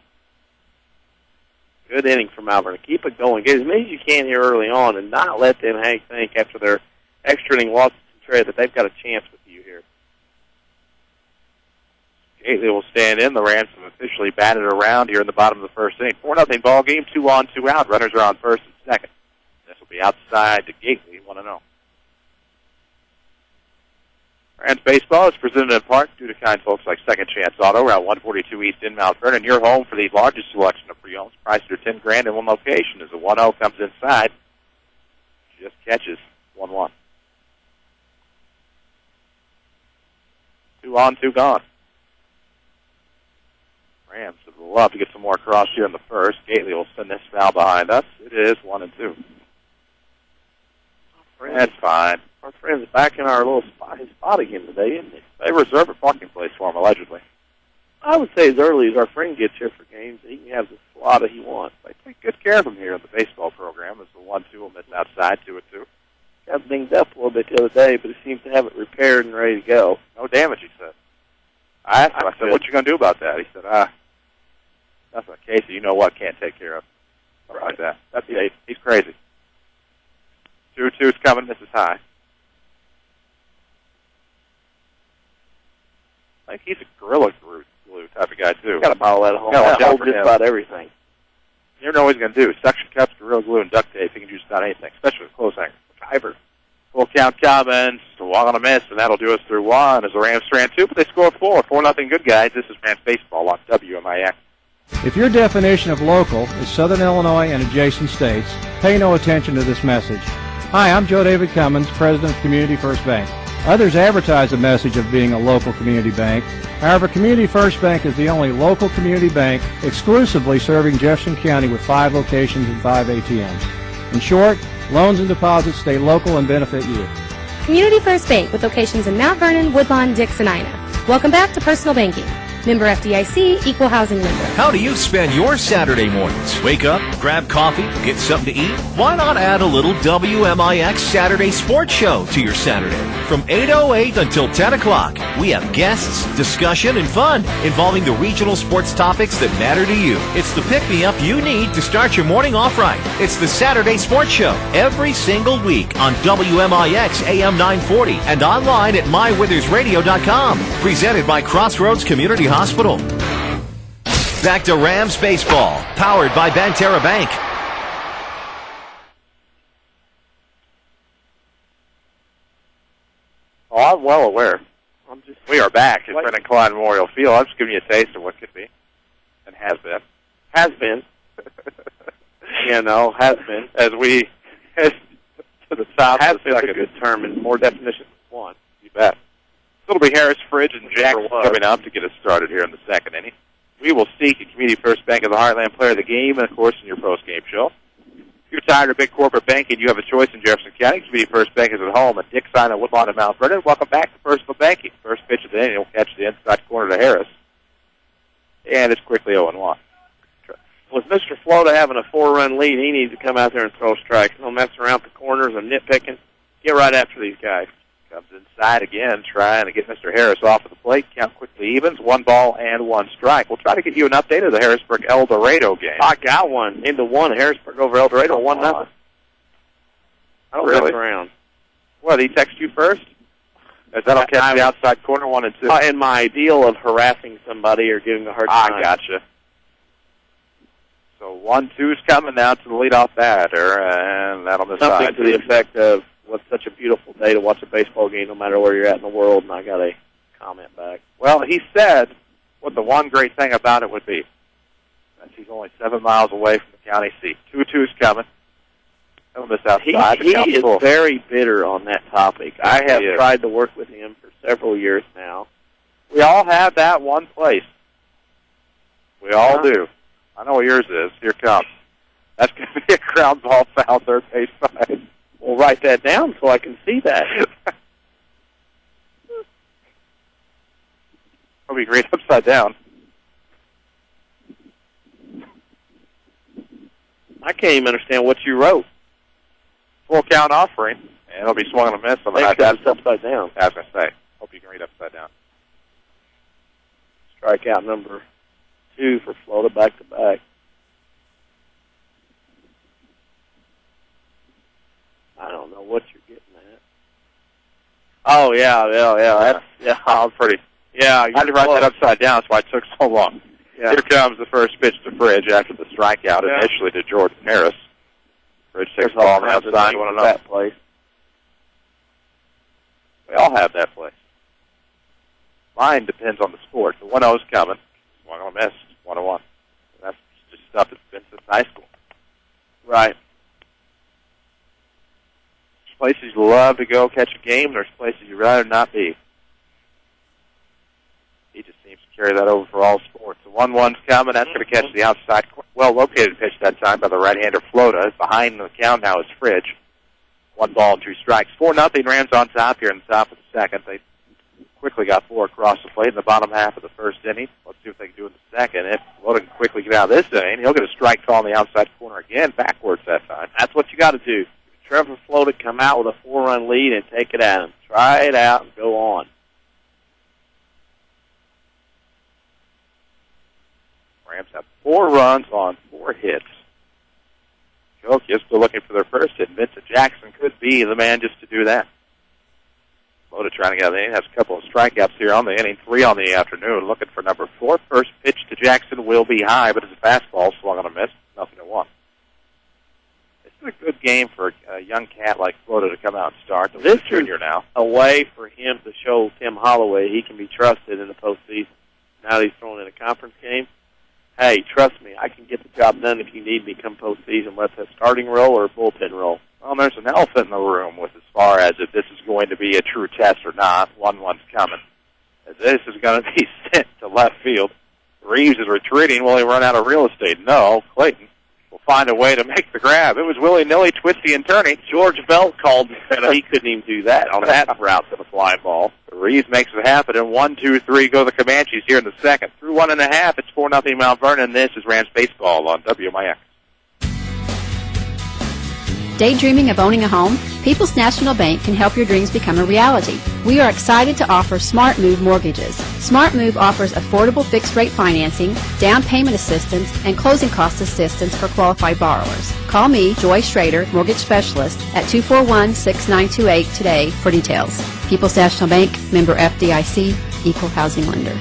Good inning from Mount Vernon. Keep it going. Get as many as you can here early on and not let them think after their extra inning loss to Trey that they've got a chance with you here. Gately will stand in. The Rams have officially batted around here in the bottom of the first inning. 4-0 ball game, 2 on, 2 out. Runners are on first and second. This will be outside to Gately, 1-0. Rams Baseball is presented in part due to kind folks like Second Chance Auto, Route 142 East in Mount Vernon. Your home for the largest selection of pre-owns. Priced at $10,000 in one location. As the 1-0 comes inside, just catches 1-1. 2 on, 2 gone. Rams would love to get some more across here in the first. Gately will send this foul behind us. It is 1-2. That's fine. Our friend's back in our little spot again today, isn't he? They reserve a parking place for him, allegedly. I would say as early as our friend gets here for games, he can have the slot that he wants. They take good care of him here in the baseball program. As the 1-2 will miss outside, 2-2. Got dinged up a little bit the other day, but he seems to have it repaired and ready to go. No damage, he said. I asked him, I said, what you going to do about that? He said, nothing. Casey, you know what, can't take care of. Something like that. That's Casey. He's crazy. 2-2's coming, misses high. I think he's a Gorilla Glue type of guy, too. You got to bottle that at home. That holds just about everything. You never know what he's going to do. Suction cups, Gorilla Glue, and duct tape. He can do just about anything, especially with close hangers. Driver. Full count Commons, a walk on a miss, and that'll do us through 1 as the Rams strand 2, but they score 4. 4-0 good guys. This is Rams Baseball on WMIX. If your definition of local is Southern Illinois and adjacent states, pay no attention to this message. Hi, I'm Joe David Cummins, President of Community First Bank. Others advertise the message of being a local community bank. However, Community First Bank is the only local community bank exclusively serving Jefferson County with 5 locations and 5 ATMs. In short, loans and deposits stay local and benefit you. Community First Bank with locations in Mount Vernon, Woodlawn, Dix, and Ina. Welcome back to Personal Banking. Member FDIC, Equal Housing Lender. How do you spend your Saturday mornings? Wake up, grab coffee, get something to eat? Why not add a little WMIX Saturday Sports Show to your Saturday? From 8:08 until 10 o'clock, we have guests, discussion, and fun involving the regional sports topics that matter to you. It's the pick-me-up you need to start your morning off right. It's the Saturday Sports Show every single week on WMIX AM 940 and online at mywithersradio.com. Presented by Crossroads Community Hospital. Back to Rams Baseball, powered by Banterra Bank. Oh, I'm well aware. We are back at Brennan Klein Memorial Field. I'm just giving you a taste of what could be and has been. Has been. Has been. As we head to the south. Has been a good term and more definition than one. You bet. It'll be Harris, Fridge, and Jackson coming up to get us started here in the second inning. We will seek a Community First Bank of the Heartland Player of the Game and, of course, in your post-game show. If you're tired of big corporate banking, you have a choice in Jefferson County. Community First Bank is at home at Dix, Ina, Woodlawn, and Mount Vernon. Welcome back to Personal Banking. First pitch of the inning will catch the inside corner to Harris. Florida having a 4-run lead, he needs to come out there and throw strikes. Don't mess around with the corners and nitpicking. Get right after these guys. Comes inside again, trying to get Mr. Harris off of the plate. Count quickly evens, 1 ball and 1 strike. We'll try to get you an update of the Harrisburg El Dorado game. I got one. Into 1, Harrisburg over El Dorado, 1-0. I don't mess around. What, did he text you first? Is that okay? The outside corner, 1 and 2? In my ideal of harassing somebody or giving a hard time. I gotcha. So 1-2's coming now to the leadoff batter, and that'll miss something side. To the effect of, what's such a beautiful day to watch a baseball game no matter where you're at in the world, and I got a comment back. Well, he said what the one great thing about it would be. That he's only 7 miles away from the county seat. 2-2's coming. He'll miss outside. He is very bitter on that topic. I have tried to work with him for several years now. We all have that one place. We all do. I know what yours is. Here it comes. That's going to be a ground ball foul, third base side. We'll write that down so I can see that. It'll be great upside down. I can't even understand what you wrote. Full count offering, and it'll be swung and a miss on the that's upside down. I was going to say. Hope you can read upside down. Strikeout number 2 for Florida back-to-back. I don't know what you're getting at. Oh, yeah. I'm pretty. Yeah, I had to write that upside down, that's why it took so long. Yeah. Here comes the first pitch to Fridge after the strikeout initially to Jordan Harris. Fridge takes the ball on the outside. You want to know that place? We all have that place. Mine depends on the sport. The 1-0's coming. Swung on a miss. 1-1. That's just stuff that's been since high school. Right. There's places you love to go catch a game. There's places you'd rather not be. He just seems to carry that over for all sports. The 1-1's coming. That's going to catch the outside. Well-located pitch that time by the right-hander Flota. Behind the count now is Fridge. 1 ball and 2 strikes. 4-0 Rams on top here in the top of the second. They quickly got 4 across the plate in the bottom half of the first inning. Let's see what they can do in the second. If Flota can quickly get out of this inning, he'll get a strike call in the outside corner again, backwards that time. That's what you got to do. Trevor Flota come out with a 4-run lead and take it at him. Try it out and go on. Rams have 4 runs on 4 hits. Cahokia still looking for their first hit. Vincent Jackson could be the man just to do that. Flota trying to get out of the inning. Has a couple of strikeouts here on the inning. 3 on the afternoon. Looking for number 4. First pitch to Jackson will be high, but it's a fastball. Swung on a miss. 0-1. This is a good game for a young cat like Flota to come out and start. This is junior now. A way for him to show Tim Holloway he can be trusted in the postseason. Now that he's thrown in a conference game. Hey, trust me, I can get the job done if you need me come postseason, whether it's a starting role or a bullpen role. Well, there's an elephant in the room with as far as if this is going to be a true test or not. 1-1's coming. As this is going to be sent to left field. Reeves is retreating. Will he run out of real estate? No. Clayton will find a way to make the grab. It was willy-nilly, twisty and turny. George Bell called and said he couldn't even do that on that route to the fly ball. Reeves makes it happen, and 1-2-3 go the Comanches here in the second. Through 1.5, it's 4-0 Mount Vernon. This is Rams Baseball on WMIX. Daydreaming of owning a home? People's National Bank can help your dreams become a reality. We are excited to offer Smart Move mortgages. Smart Move offers affordable fixed-rate financing, down payment assistance, and closing cost assistance for qualified borrowers. Call me, Joy Schrader, Mortgage Specialist, at 241-6928 today for details. People's National Bank, member FDIC, equal housing lender.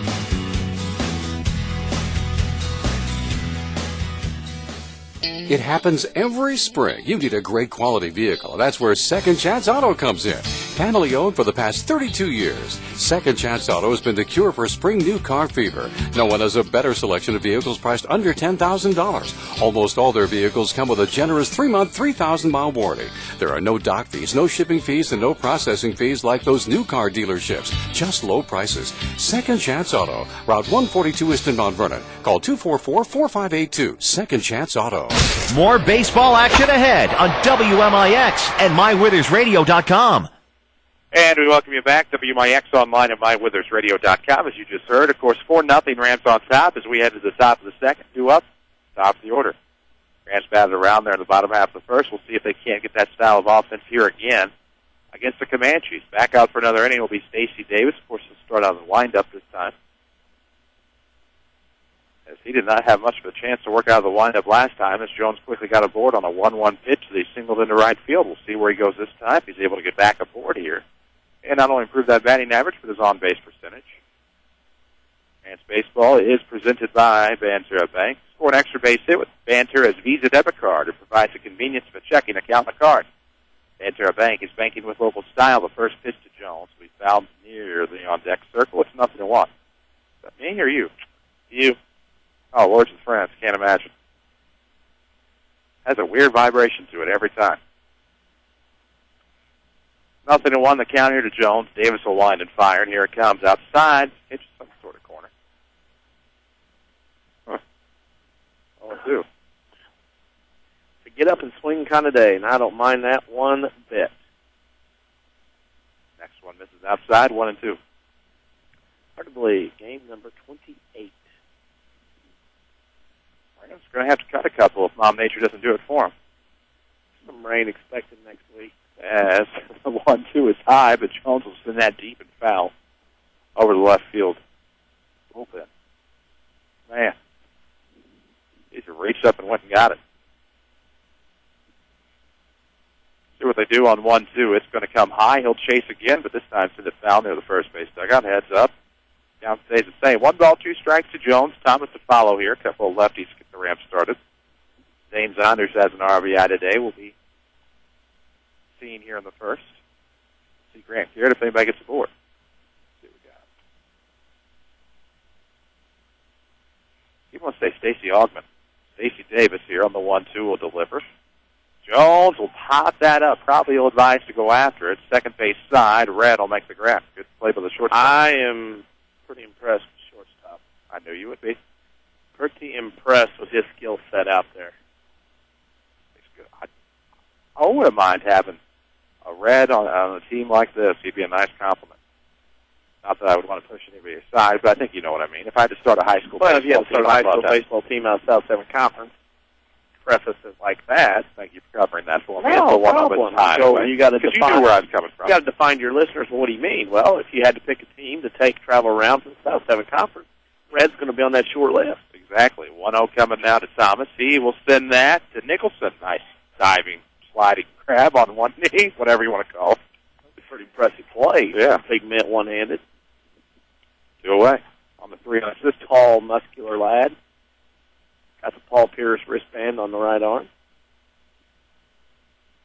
It happens every spring. You need a great quality vehicle. That's where Second Chance Auto comes in. Family owned for the past 32 years. Second Chance Auto has been the cure for spring new car fever. No one has a better selection of vehicles priced under $10,000. Almost all their vehicles come with a generous 3-month, 3,000-mile warranty. There are no dock fees, no shipping fees, and no processing fees like those new car dealerships. Just low prices. Second Chance Auto. Route 142 East in Mount Vernon. Call 244-4582. Second Chance Auto. More baseball action ahead on WMIX and MyWithersRadio.com. And we welcome you back, WMIX online at MyWithersRadio.com. As you just heard, of course, 4-0 Rams on top as we head to the top of the second. 2 up, top of the order. Rams batted around there in the bottom half of the first. We'll see if they can't get that style of offense here again against the Comanches. Back out for another inning will be Stacey Davis. Of course, he'll start out the windup this time, as he did not have much of a chance to work out of the windup last time, as Jones quickly got aboard on a 1-1 pitch that he singled into right field. We'll see where he goes this time, if he's able to get back aboard here and not only improve that batting average, but his on-base percentage. Rams Baseball is presented by Banterra Bank. Score an extra base hit with Banterra's Visa debit card. It provides the convenience of a checking account and a card. Banterra Bank is banking with local style. The first pitch to Jones. We fouled near the on-deck circle. It's 0-1. Is that me or you? You. Oh, Lords and Friends. Can't imagine. Has a weird vibration to it every time. 0-1 the count here to Jones. Davis will wind and fire, and here it comes outside. It's some sort of corner. 0-2. To get up and swing kind of day, and I don't mind that one bit. Next one misses outside, 1-2. Hard to believe. Game number 28. Rams going to have to cut a couple if Mom Nature doesn't do it for him. Some rain expected next week. Yes, the 1-2 is high, but Jones will send that deep and foul over the left field bullpen. Man, he just reached up and went and got it. See what they do on 1-2. It's going to come high. He'll chase again, but this time send it foul near the first base dugout. Heads up. Down stays the same. 1 ball, 2 strikes to Jones. Thomas to follow here. A couple of lefties get the Rams started. Zane Zonders has an RBI today. We'll be seen here in the first. See Grant Garrett if anybody gets aboard. See what we got. People want to say Stacey Augman. Stacey Davis here on the 1-2 will deliver. Jones will pop that up. Probably will advise to go after it. Second base side. Red will make the grab. Good play by the shortstop. I am pretty impressed with shortstop. I knew you would be. Pretty impressed with his skill set out there. He's good. I wouldn't mind having a Red on a team like this. He'd be a nice compliment. Not that I would want to push anybody aside, but I think you know what I mean. If I had to start a high school baseball team, if you had to start a high school baseball team out of South 7 Conference, preface it like that. Thank you for covering that for me. No problem. So you got to define. You knew where I was coming from. You got to define your listeners. Well, what do you mean? Well, if you had to pick a team to travel around to the South 7 Conference, Red's going to be on that short list. Exactly. 1-0 coming now to Thomas. He will send that to Nicholson. Nice diving, sliding grab on one knee, whatever you want to call it. That's a pretty impressive play. Yeah. Big mitt one-handed. 2 away on the 3-0. This tall, muscular lad. Got the Paul Pierce wristband on the right arm.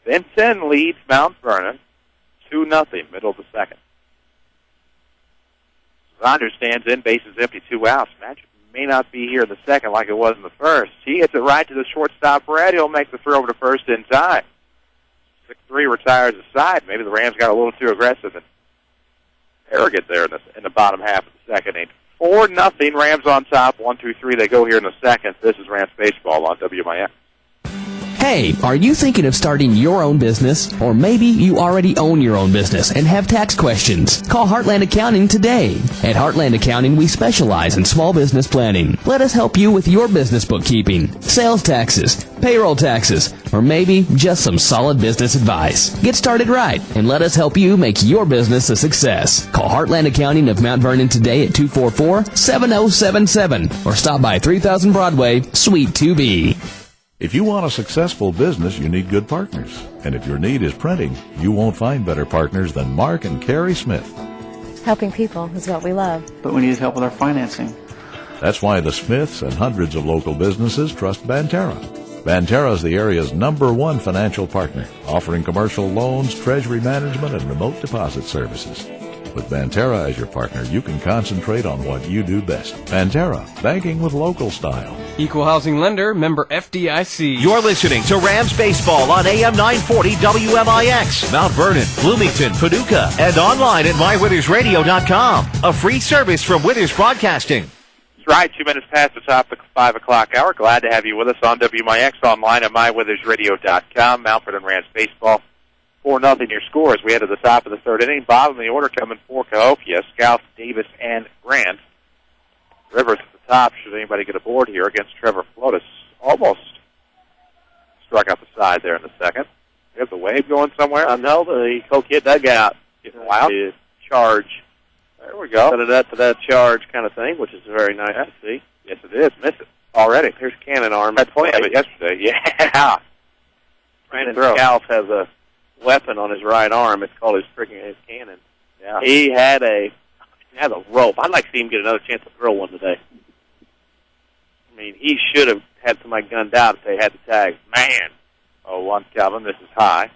Vinton leads Mount Vernon 2-0, middle of the second. Zonders stands in, bases empty, 2 outs. Magic may not be here in the second like it was in the first. He hits it right to the shortstop, Red. He'll make the throw over to first in time. 6-3 retires aside. Maybe the Rams got a little too aggressive and arrogant there in the bottom half of the second inning. 4-0, Rams on top. 1-2-3, they go here in the second. This is Rams Baseball on WMIX. Hey, are you thinking of starting your own business? Or maybe you already own your own business and have tax questions? Call Heartland Accounting today. At Heartland Accounting, we specialize in small business planning. Let us help you with your business bookkeeping, sales taxes, payroll taxes, or maybe just some solid business advice. Get started right and let us help you make your business a success. Call Heartland Accounting of Mount Vernon today at 244-7077 or stop by 3000 Broadway, Suite 2B. If you want a successful business, you need good partners. And if your need is printing, you won't find better partners than Mark and Carrie Smith. Helping people is what we love. But we need help with our financing. That's why the Smiths and hundreds of local businesses trust Banterra. Banterra is the area's #1 financial partner, offering commercial loans, treasury management, and remote deposit services. With Banterra as your partner, you can concentrate on what you do best. Banterra, banking with local style. Equal housing lender, member FDIC. You're listening to Rams Baseball on AM 940 WMIX, Mount Vernon, Bloomington, Paducah, and online at mywithersradio.com. A free service from Withers Broadcasting. That's right, 2 minutes past the top of the 5 o'clock hour. Glad to have you with us on WMIX, online at mywithersradio.com. Mount Vernon Rams Baseball. 4-0 your scores. We head to the top of the third inning. Bottom of the order coming for Cahokia, Scouts, Davis, and Grant. Rivers at the top, should anybody get aboard here against Trevor Flotis. Almost struck out the side there in the second. There's a wave going somewhere. I know the Cahokia dugout getting loud. Charge. There we go. Set it up to that charge kind of thing, which is very nice to see. Yes, it is. Miss it already. Here's cannon arm. Had plenty of it yesterday. Yeah. Brandon Scalf has a weapon on his right arm. It's called his cannon. Yeah. He had a rope. I'd like to see him get another chance to throw one today. I mean, he should have had somebody gunned out if they had the tag. Man. 0-1 Calvin. This is high.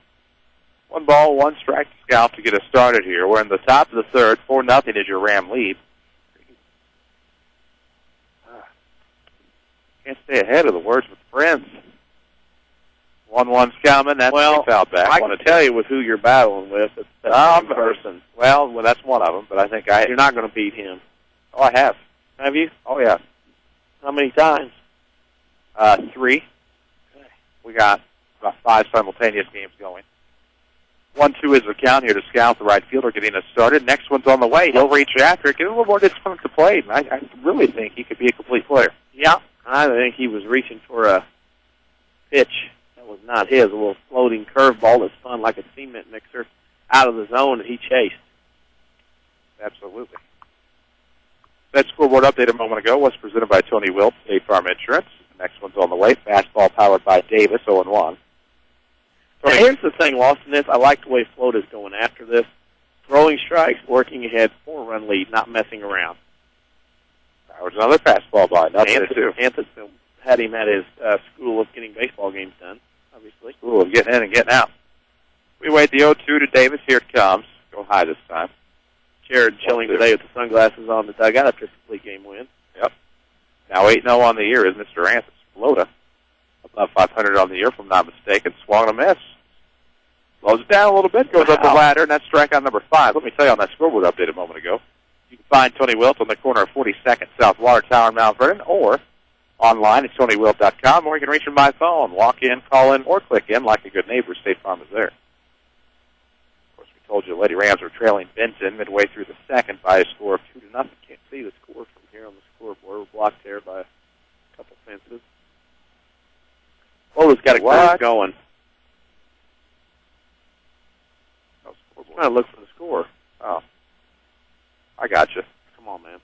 1 ball, 1 strike to Scalf to get us started here. We're in the top of the third. 4-0 is your Ram lead. Can't stay ahead of the words with friends. 1-1 Scalman. That's foul back. I can tell you with who you're battling with. That's person. Well, that's one of them, but I think you're not going to beat him. Oh, I have. Have you? Oh, yeah. How many times? 3. We got about 5 simultaneous games going. 1-2 is the count here to Scalf, the right fielder, getting us started. Next one's on the way. He'll reach after it. Get a little more distance to play. I really think he could be a complete player. Yeah. I think he was reaching for a pitch that was not his, a little floating curveball that spun like a cement mixer out of the zone that he chased. Absolutely. That scoreboard update a moment ago was presented by Tony Wilt, State Farm Insurance. The next one's on the way. Fastball powered by Davis, 0-1. Now, here's the thing, lost in this. I like the way Float is going after this. Throwing strikes, working ahead, 4-run lead, not messing around. That was another fastball by Anthony had him at his school of getting baseball games done, obviously. School of getting in and getting out. We wait the 0-2 to Davis. Here it comes. Go high this time. Jared chilling today with the sunglasses on the dugout after a complete game win. Yep. Now 8-0 on the year is Mr. Anthony Flota. About 500 on the year, if I'm not mistaken. Swung and a miss. Slows it down a little bit, goes up the ladder, and that's strikeout number 5. Let me tell you on that scoreboard update a moment ago. You can find Tony Wilt on the corner of 42nd South Water Tower in Mount Vernon, or online at TonyWilt.com, or you can reach him by phone. Walk in, call in, or click in like a good neighbor. State Farm is there. Of course, we told you the Lady Rams were trailing Benton midway through the second by a score of 2-0. Can't see the score from here on the scoreboard. We're blocked there by a couple fences. Flota's got a groove going. Trying to look for the score. Oh. I got you. Come on, man.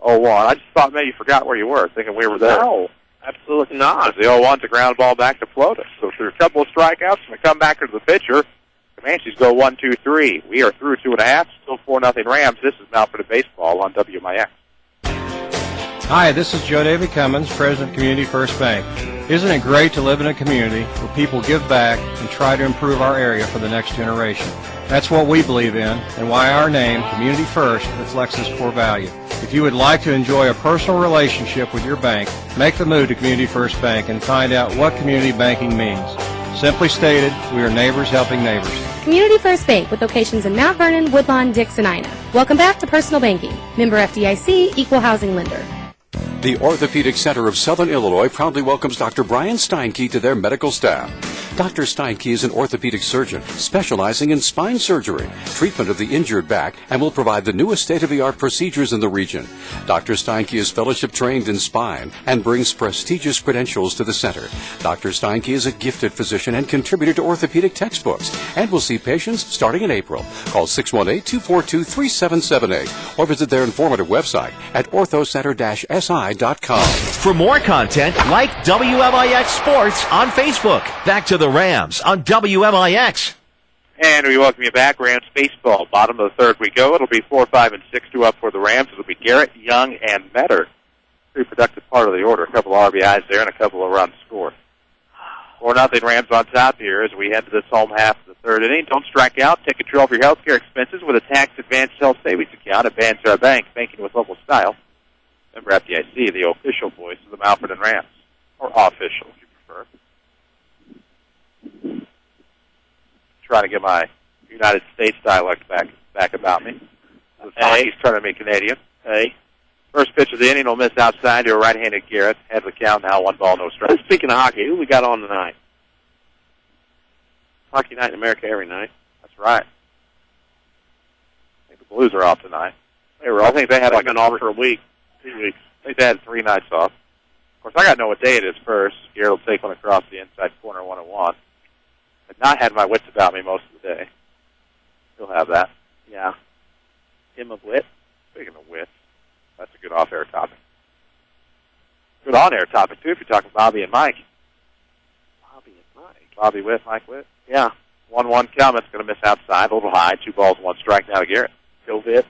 0-1. I just thought maybe you forgot where you were, thinking we were there. No, absolutely not. The 0-1's a ground ball back to Flota. So through a couple of strikeouts and a comeback to the pitcher, Comanches go 1-2-3. We are through 2.5. Still 4-0 Rams. This is Mount Vernon Baseball on WMIX. Hi, this is Joe David Cummins, President of Community First Bank. Isn't it great to live in a community where people give back and try to improve our area for the next generation? That's what we believe in, and why our name, Community First, reflects this core value. If you would like to enjoy a personal relationship with your bank, make the move to Community First Bank and find out what community banking means. Simply stated, we are neighbors helping neighbors. Community First Bank with locations in Mount Vernon, Woodlawn, Dixon, Ina. Welcome back to Personal Banking. Member FDIC, Equal Housing Lender. The Orthopedic Center of Southern Illinois proudly welcomes Dr. Brian Steinke to their medical staff. Dr. Steinke is an orthopedic surgeon specializing in spine surgery, treatment of the injured back, and will provide the newest state-of-the-art procedures in the region. Dr. Steinke is fellowship trained in spine and brings prestigious credentials to the center. Dr. Steinke is a gifted physician and contributor to orthopedic textbooks and will see patients starting in April. Call 618-242-3778 or visit their informative website at orthocenter-si.com. For more content, like WMIX Sports on Facebook. Back to the Rams on WMIX. And we welcome you back. Rams baseball. Bottom of the third we go. It'll be 4, 5, and 6 to up for the Rams. It'll be Garrett, Young, and Metter. Pretty productive part of the order. A couple of RBIs there and a couple of runs scored. 4-0 Rams on top here as we head to this home half of the third inning. Don't strike out. Take control of your health care expenses with a tax-advanced health savings account at Banter Bank, banking with local style. Member FDIC, the official voice of the Mount Vernon Rams. Or official, if you prefer. Trying to get my United States dialect back about me. He's turning me Canadian. Hey. First pitch of the inning will miss outside to a right-handed Garrett. Head of the count now, 1 ball, no strikes. Speaking of hockey, who we got on tonight? Hockey night in America every night. That's right. I think the Blues are off tonight. I think they had been off for a week. 2 weeks. I think they had 3 nights off. Of course, I got to know what day it is first. Garrett will take one across the inside corner, 1-1. I've not had my wits about me most of the day. He'll have that. Yeah. Him of wit. Speaking of wits, that's a good off-air topic. Good on-air topic, too, if you're talking Bobby and Mike. Bobby and Mike. Bobby Witt, Mike Witt. Yeah. 1-1 coming. It's going to miss outside. A little high. 2 balls, 1 strike now to Garrett. Joe Vitt.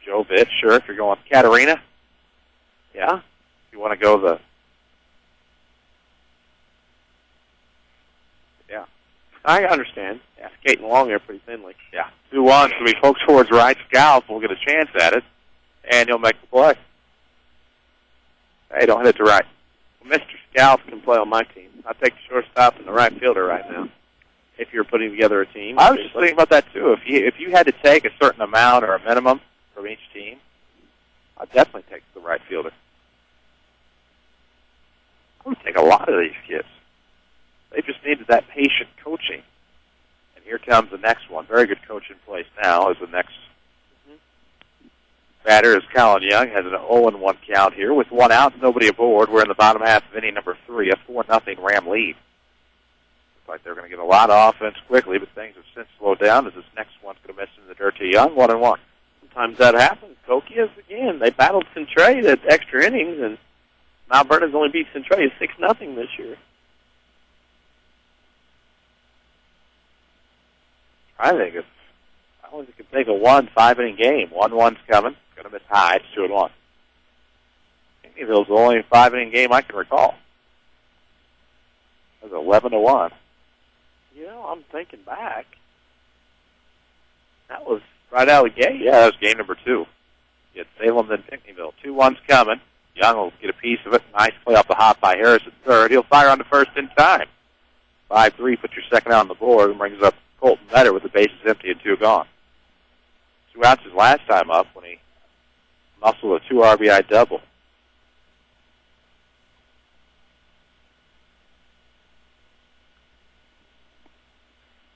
Joe Vitt, sure. If you're going Katarina. Yeah. If you want to go the... Yeah. I understand. Yeah, skating along there pretty thinly. Yeah. 2-1. So he pokes towards right. Scalp will get a chance at it. And he'll make the play. Hey, don't hit it to right. Well, Mr. Scalp can play on my team. I take the shortstop and the right fielder right now. If you're putting together a team. I was just thinking about that, too. If you had to take a certain amount or a minimum from each team, I'd definitely take the right fielder. I would take a lot of these kids. They just needed that patient coaching. And here comes the next one. Very good coach in place now as the next batter is Colin Young. Has an 0-1 count here with 1 out, nobody aboard. We're in the bottom half of inning number 3, a 4-0 Ram lead. Looks like they're going to get a lot of offense quickly, but things have since slowed down as this next one's going to miss in the dirt to Young. 1-1. Sometimes that happens. Cahokia's, again, they battled Centray at extra innings, and Mount Vernon's only beat Centray 6-0 this year. I only can think of one 5-inning game. 1-1's coming. Going to miss high. It's 2-1. Caneyville's the only 5-inning game I can recall. It was 11-1. You know, I'm thinking back. That was right out of the gate. Yeah, that was game number 2. You had Salem, then Pinckneyville. 2-1's coming. Young will get a piece of it. Nice play off the hop by Harris at third. He'll fire on the first in time. 5-3, put your second out on the board, and brings up Colton Metter with the bases empty and 2 gone. 2 outs his last time up when he muscled a 2 RBI double.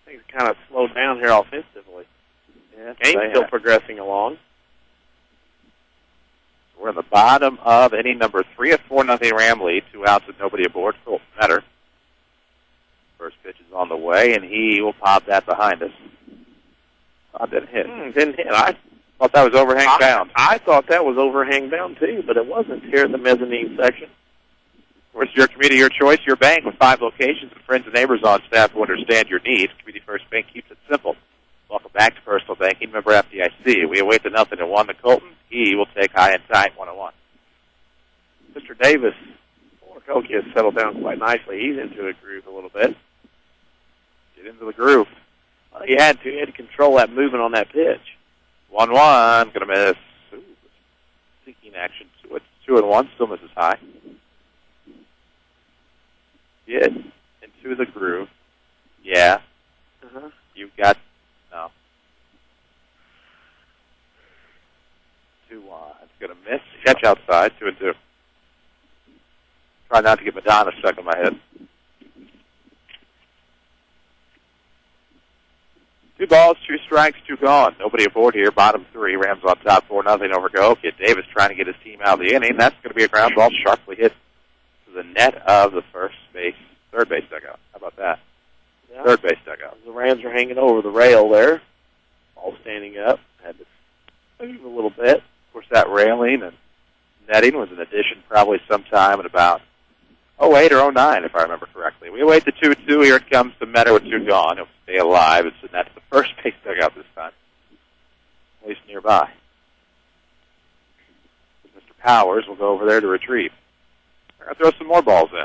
Things kind of slowed down here offensively. Yeah, game's still progressing along. We're in the bottom of inning number 3, a 4-0 Ram lead. 2 outs with nobody aboard. Colton Metter. First pitch is on the way, and he will pop that behind us. Didn't hit. Didn't hit. I thought that was overhang bound. I thought that was overhang bound, too, but it wasn't here in the mezzanine section. Of course, your community, your choice, your bank with 5 locations and friends and neighbors on staff who understand your needs. Community First Bank keeps it simple. Welcome back to Personal Banking. Member FDIC. We await the 0-1 to Colton. He will take high and tight 1-1. Mr. Davis, Cahokia has settled down quite nicely. He's into a groove a little bit. Get into the groove. Well, he had to. He had to control that movement on that pitch. 1-1. Going to miss. Seeking action. It's 2-1. Still misses high. Get into the groove. Yeah. You've got... No. 2-1. It's going to miss. Catch outside. 2-2. Try not to get Madonna stuck in my head. 2 balls, 2 strikes, 2 gone. Nobody aboard here. Bottom 3. Rams on top 4-0 over Cahokia. Davis trying to get his team out of the inning. That's going to be a ground ball sharply hit to the net of the third base dugout. How about that? Yeah. Third base dugout. The Rams are hanging over the rail there. All standing up. Had to move a little bit. Of course, that railing and netting was an addition probably sometime in about 08 or 09, if I remember correctly. We await the 2-2. Here it comes to Meadow with 2 gone. He'll stay alive. It's the net to the first base dugout this time, at least nearby. Mr. Powers will go over there to retrieve. We're going to throw some more balls in.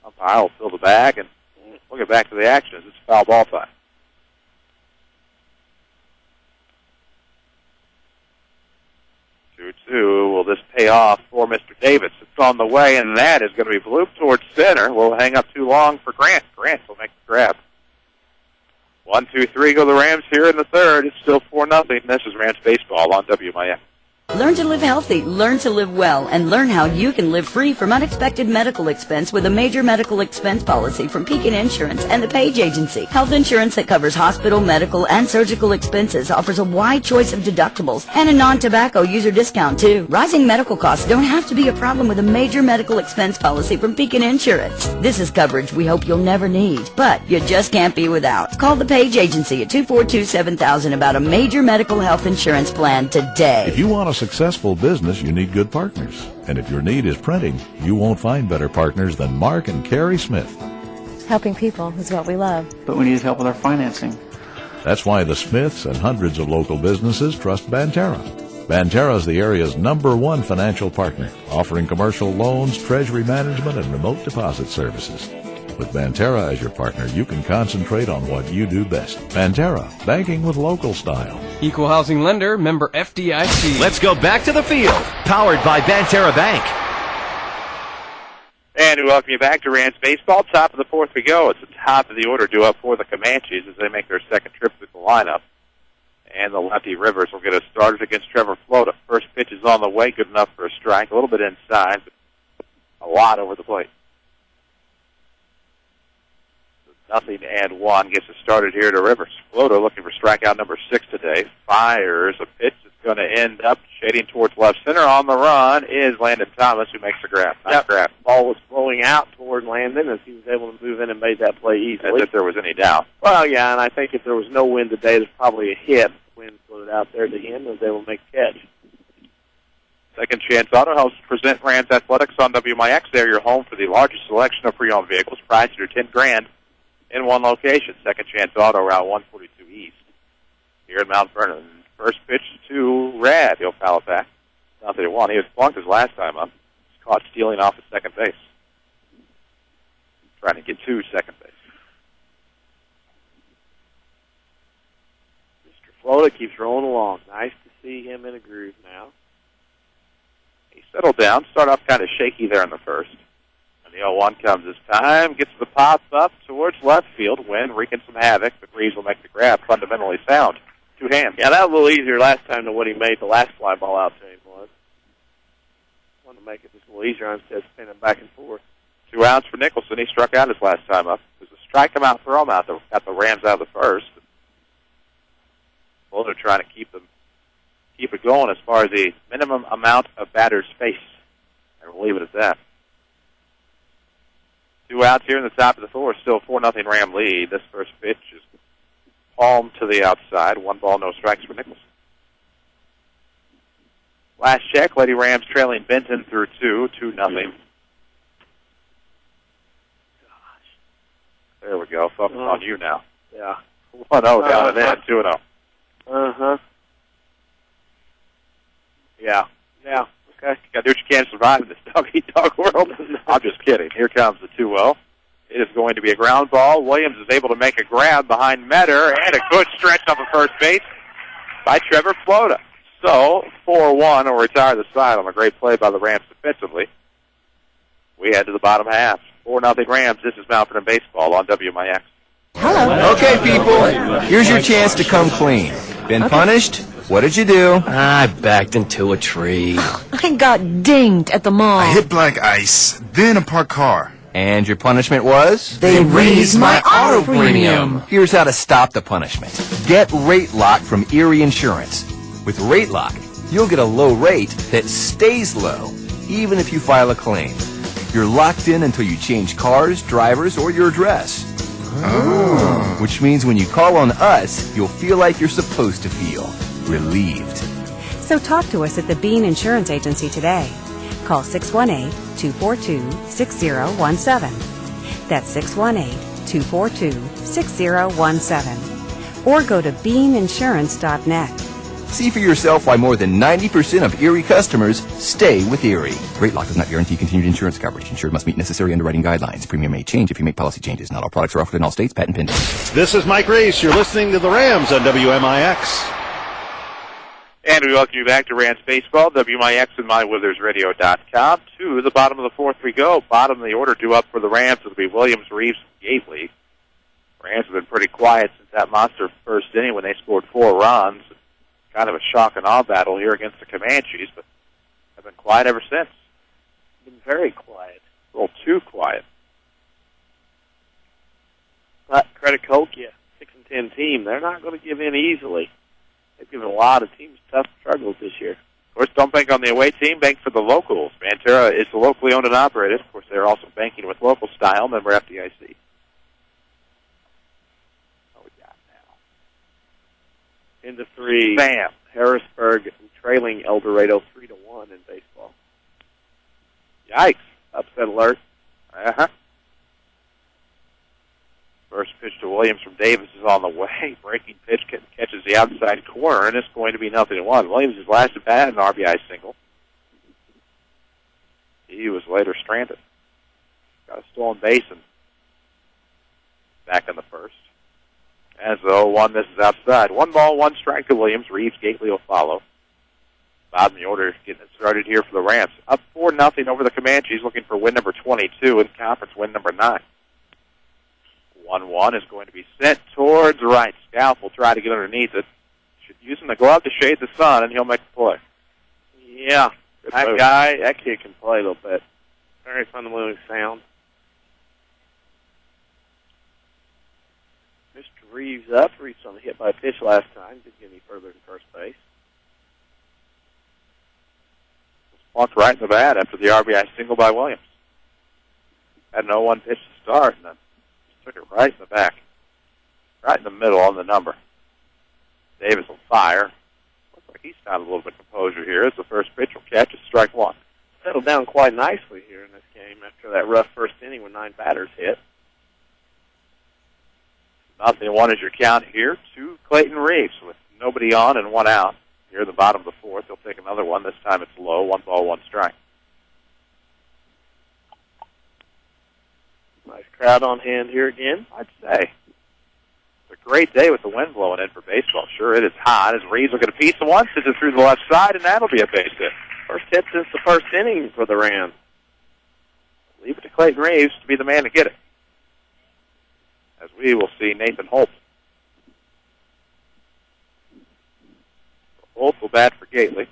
Umpire will fill the bag, and we'll get back to the action. It's foul ball time. 2-2. Will this pay off for Mr. Davis? It's on the way, and that is going to be blooped towards center. We'll hang up too long for Grant. Grant will make the grab. 1, 2, 3 go the Rams here in the third. It's still 4-0. This is Rams Baseball on WMIX. Learn to live healthy, learn to live well, and learn how you can live free from unexpected medical expense with a major medical expense policy from Pekin Insurance and the Page Agency. Health insurance that covers hospital, medical, and surgical expenses offers a wide choice of deductibles and a non-tobacco user discount, too. Rising medical costs don't have to be a problem with a major medical expense policy from Pekin Insurance. This is coverage we hope you'll never need, but you just can't be without. Call the Page Agency at 242-7000 about a major medical health insurance plan today. If you want a successful business, you need good partners. And if your need is printing, you won't find better partners than Mark and Carrie Smith. Helping people is what we love. But we need help with our financing. That's why the Smiths and hundreds of local businesses trust Banterra. Banterra is the area's #1 financial partner, offering commercial loans, treasury management, and remote deposit services. With Banterra as your partner, you can concentrate on what you do best. Banterra, banking with local style. Equal housing lender, member FDIC. Let's go back to the field, powered by Banterra Bank. And we welcome you back to Rams Baseball. Top of the fourth we go. It's the top of the order due up for the Comanches as they make their second trip through the lineup. And the lefty Rivers will get us started against Trevor Flota. First pitch is on the way, good enough for a strike. A little bit inside, but a lot over the plate. 0-1 gets us started here to Rivers. Flota looking for strikeout number 6 today. Fires a pitch that's going to end up shading towards left center. On the run is Landon Thomas, who makes the grab. Nice grab. Ball was flowing out toward Landon as he was able to move in and made that play easily. As if there was any doubt. Well, yeah, and I think if there was no wind today, there's probably a hit. Wind floated out there to him and was able to make a catch. Second Chance Auto helps present Rams Athletics on WMIX. They're your home for the largest selection of pre-owned vehicles, priced at $10,000 in one location. Second Chance Auto, Route 142 East here in Mount Vernon. First pitch to Rad. He'll foul it back. 0-1. He was flunked his last time up. He's caught stealing off at second base. Trying to get to second base. Mr. Flota keeps rolling along. Nice to see him in a groove now. He settled down. Started off kind of shaky there in the first. And the 0-1 comes this time. Gets the pop up towards left field. Wind wreaking some havoc. The breeze will make the grab fundamentally sound. Two hands. Yeah, that was a little easier last time than what he made the last fly ball out to him was. Wanted to make it just a little easier instead of spinning back and forth. 2 outs for Nicholson. He struck out his last time up. It was a strike him out, throw him out. Got the Rams out of the first. Well, they're trying to keep it going as far as the minimum amount of batters faced. And we'll leave it at that. 2 outs here in the top of the fourth. Still 4-0 Ram lead. This first pitch is palm to the outside. 1 ball, no strikes for Nicholson. Last check, Lady Rams trailing Benton through 2-0. There we go. Focus on you now. Yeah. 1-0 down and in. 2-0. Uh-huh. Yeah. Yeah. Okay. You got to do what you can to survive in this dog-eat-dog world. I'm just kidding. Here comes the 2-0. It is going to be a ground ball. Williams is able to make a grab behind Metter, and a good stretch off of first base by Trevor Flota. So, 4-1 will retire the side on a great play by the Rams defensively. We head to the bottom half. 4-0 Rams. This is Mount Vernon Baseball on WMIX. Hello. Okay, people. Here's your chance to come clean. Been punished? What did you do? I backed into a tree. I got dinged at the mall. I hit black ice, then a parked car. And your punishment was? They raised my auto premium. Here's how to stop the punishment. Get Rate Lock from Erie Insurance. With Rate Lock, you'll get a low rate that stays low, even if you file a claim. You're locked in until you change cars, drivers, or your address. Oh. Which means when you call on us, you'll feel like you're supposed to feel. Relieved. So talk to us at the Bean Insurance Agency today. Call 618-242-6017. That's 618-242-6017. Or go to beaninsurance.net. See for yourself why more than 90% of Erie customers stay with Erie. Rate Lock does not guarantee continued insurance coverage. Insured must meet necessary underwriting guidelines. Premium may change if you make policy changes. Not all products are offered in all states. Patent pending. This is Mike Reese. You're listening to the Rams on WMIX. And we welcome you back to Rams Baseball, WMIX and MyWithersRadio.com. To the bottom of the fourth we go. Bottom of the order due up for the Rams. It'll be Williams, Reeves, Gately. Rams have been pretty quiet since that monster first inning when they scored 4 runs. kind of a shock and awe battle here against the Comanches, but have been quiet ever since. Been very quiet. A little too quiet. But credit Cahokia, 6-10 team. They're not going to give in easily. They've given a lot of teams tough struggles this year. Of course, don't bank on the away team. Bank for the locals. Banterra is locally owned and operated. Of course, they're also banking with local style. Member FDIC. Into 3. Bam. Harrisburg trailing El Dorado 3-1 in baseball. Yikes. Upset alert. Uh-huh. First pitch to Williams from Davis is on the way. Breaking pitch catches the outside corner, and it's going to be 0-1. Williams is last at bat, an RBI single. He was later stranded. Got a stolen base and back in the first. As the 0-1 misses outside. 1 ball, 1 strike to Williams. Reeves, Gately will follow. Bottom of the order getting it started here for the Rams. Up 4-0 over the Comanches, looking for win number 22 and conference win number 9. 1-1 is going to be sent towards right. Scalp will try to get underneath it. Using the glove to shade the sun, and he'll make the play. Yeah, that kid can play a little bit. Very fundamentally sound. Mr. Reeves up, reached on the hit by a pitch last time. Didn't get any further than first base. Plunked right in the bat after the RBI single by Williams. Had an 0-1 pitch to start, and then took it right in the back. Right in the middle on the number. Davis will fire. Looks like he's found a little bit of composure here as the first pitch will catch. It's strike 1. Settled down quite nicely here in this game after that rough first inning when 9 batters hit. 0-1 is your count here to Clayton Reeves with nobody on and 1 out. Here at the bottom of the 4th, he'll take another one. This time it's low. 1 ball, 1 strike. Nice crowd on hand here again. I'd say. It's a great day with the wind blowing in for baseball. Sure, it is hot as Reeves will get a piece of one, sends it through the left side, and that'll be a base hit. First hit since the first inning for the Rams. Leave it to Clayton Reeves to be the man to get it. As we will see Nathan Holt. Holt will bat for Gately.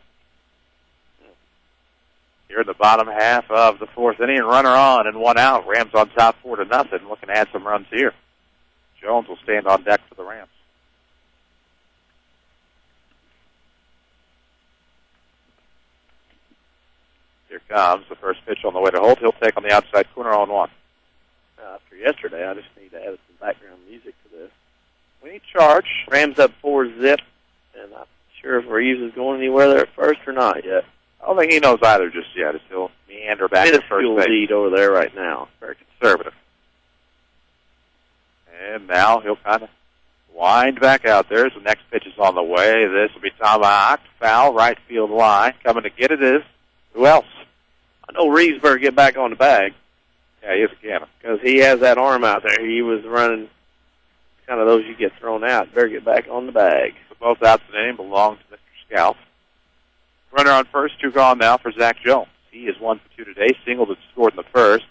Here in the bottom half of the 4th inning, runner on and 1 out. Rams on top 4-0. Looking to add some runs here. Jones will stand on deck for the Rams. Here comes the first pitch on the way to Holt. He'll take on the outside corner 0-1. After yesterday, I just need to add some background music to this. We need charge. Rams up 4-0, and I'm not sure if Reeves is going anywhere there at first or not yet. I don't think he knows either just yet. It's still meander back to first base. Lead over there right now. Very conservative. And now he'll kind of wind back out there as the next pitch is on the way. This will be tomahawked. Foul, right field line. Coming to get it is who else? I know Reeves better get back on the bag. Yeah, he is a cannon. Because he has that arm out there. He was running kind of those you get thrown out. Better get back on the bag. So both outs in the inning belong to Mr. Scalp. Runner on first, 2 gone now for Zach Jones. He is 1 for 2 today. Singled and scored in the first.